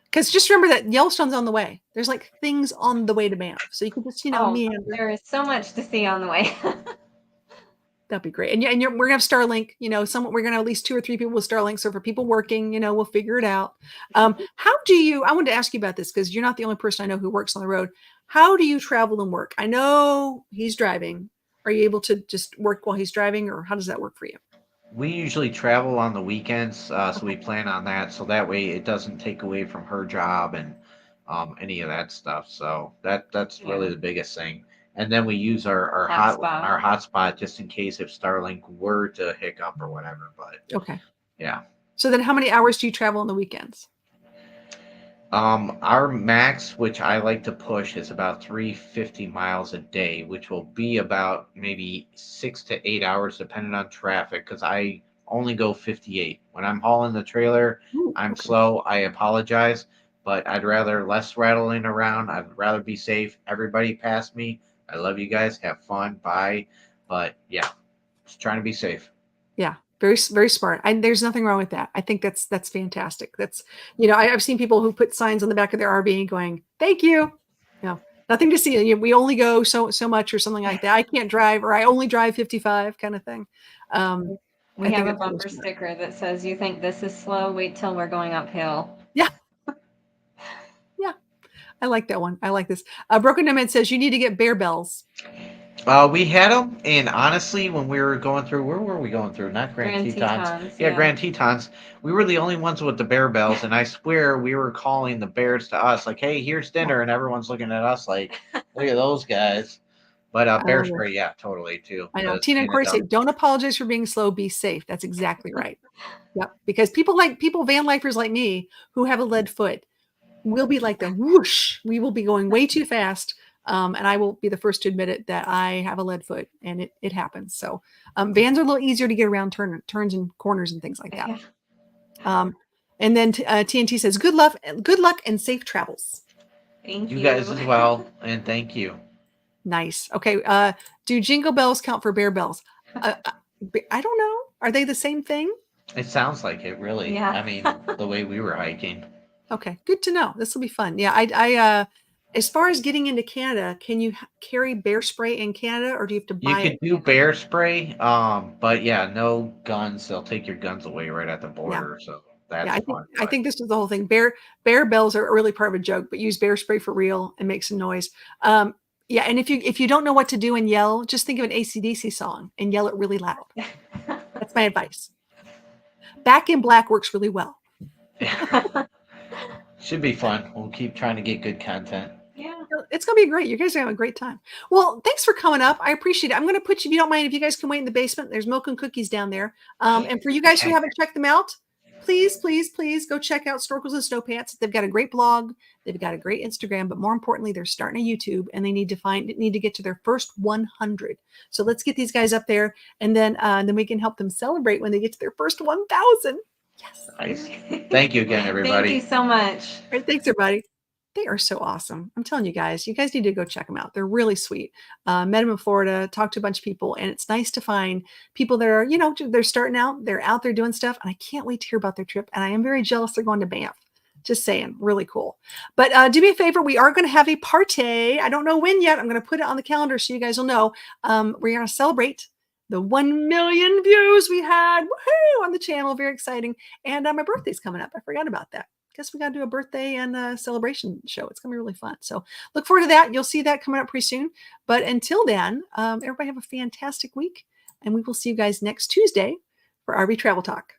A: Because just remember that Yellowstone's on the way. There's like things on the way to Banff. So you can just,
B: Oh,
A: meander.
B: there is so much to see on the way.
A: That'd be great. And we're gonna have Starlink. We're gonna have at least 2 or 3 people with Starlink. So for people working, we'll figure it out. How do you? I wanted to ask you about this because you're not the only person I know who works on the road. How do you travel and work? I know he's driving. Are you able to just work while he's driving, or how does that work for you?
C: We usually travel on the weekends, so we
A: Okay.
C: plan on that. So that way it doesn't take away from her job and any of that stuff. So that's
B: Yeah.
C: really the biggest thing. And then we use
B: Hotspot.
C: our hotspot just in case if Starlink were to hiccup or whatever. But
A: Okay.
C: yeah.
A: So then, how many hours do you travel on the weekends?
C: Our max, which I like to push, is about 350 miles a day, which will be about maybe 6 to 8 hours, depending on traffic, because I only go 58. When I'm hauling the trailer,
A: Ooh,
C: I'm
A: okay.
C: slow. I apologize, but I'd rather less rattling around. I'd rather be safe. Everybody pass me. I love you guys. Have fun. Bye. But yeah, just trying to be safe.
A: Yeah. Very, very smart. And there's nothing wrong with that. I think that's fantastic. That's, I've seen people who put signs on the back of their RV going, "Thank you." Nothing to see. We only go so much or something like that. I can't drive, or I only drive 55 kind of thing.
B: We
A: I
B: have
A: think
B: a
A: that's really
B: bumper
A: smart.
B: sticker that says, "You think this is slow? Wait till we're going uphill."
A: Yeah. Yeah. I like that one. I like this. Broken Nomad says you need to get bear bells.
C: We had them, and honestly, when we were going through, where were we going through? Not Grand Tetons. Yeah, Grand Tetons. We were the only ones with the bear bells, and I swear we were calling the bears to us, like, "Hey, here's dinner," and everyone's looking at us like, "Look at those guys." But bear spray, yeah, totally too.
A: I know.
C: 'Cause
A: Tina and
C: hands
A: Corey say,
C: down.
A: "Don't apologize for being slow. Be safe." That's exactly right. Yep. Because people, van lifers like me who have a lead foot, will be like the whoosh. We will be going way too fast. And I will be the first to admit it that I have a lead foot, and it happens. So vans are a little easier to get around turns and corners and things like that. And then TNT says, good luck and safe travels.
B: Thank you.
C: You guys as well, and thank you.
A: Nice. Okay. Do jingle bells count for bear bells? I don't know. Are they the same thing?
C: It sounds like it, really.
B: Yeah.
C: I mean, the way we were hiking.
A: Okay, good to know. This will be fun. Yeah, as far as getting into Canada, can you carry bear spray in Canada, or do you have to
C: You
A: buy
C: could
A: it?
C: do bear spray, but yeah, no guns. They'll take your guns away right at the
A: Yeah,
C: border, so
A: yeah.
C: that's fun.
A: I
C: But
A: think this is the whole thing. Bear bells are really part of a joke, but use bear spray for real and make some noise. Yeah, and if you don't know what to do and yell, just think of an AC/DC song and yell it really loud. That's my advice. Back in Black works really well.
C: yeah. Should be fun. We'll keep trying to get good content.
B: Yeah.
A: It's going to be great. You guys are having a great time. Well, thanks for coming up. I appreciate it. I'm going to put you, if you don't mind, if you guys can wait in the basement, there's milk and cookies down there. And for you guys who haven't checked them out, please, please, please go check out Snorkels and Snowpants. They've got a great blog. They've got a great Instagram, but more importantly, they're starting a YouTube, and they need to get to their first 100. So let's get these guys up there, and then we can help them celebrate when they get to their first 1,000. Yes.
C: Nice. Thank you again, everybody.
B: Thank you so much.
A: All right, thanks, everybody. They are so awesome. I'm telling you guys need to go check them out. They're really sweet. Met them in Florida, talked to a bunch of people, and it's nice to find people that are, they're starting out, they're out there doing stuff, and I can't wait to hear about their trip. And I am very jealous they're going to Banff. Just saying, really cool. But do me a favor, we are going to have a party. I don't know when yet. I'm going to put it on the calendar so you guys will know. We're going to celebrate the 1 million views we had on the channel. Very exciting. And my birthday's coming up. I forgot about that. Guess we got to do a birthday and a celebration show. It's going to be really fun. So look forward to that. You'll see that coming up pretty soon. But until then, everybody have a fantastic week. And we will see you guys next Tuesday for RV Travel Talk.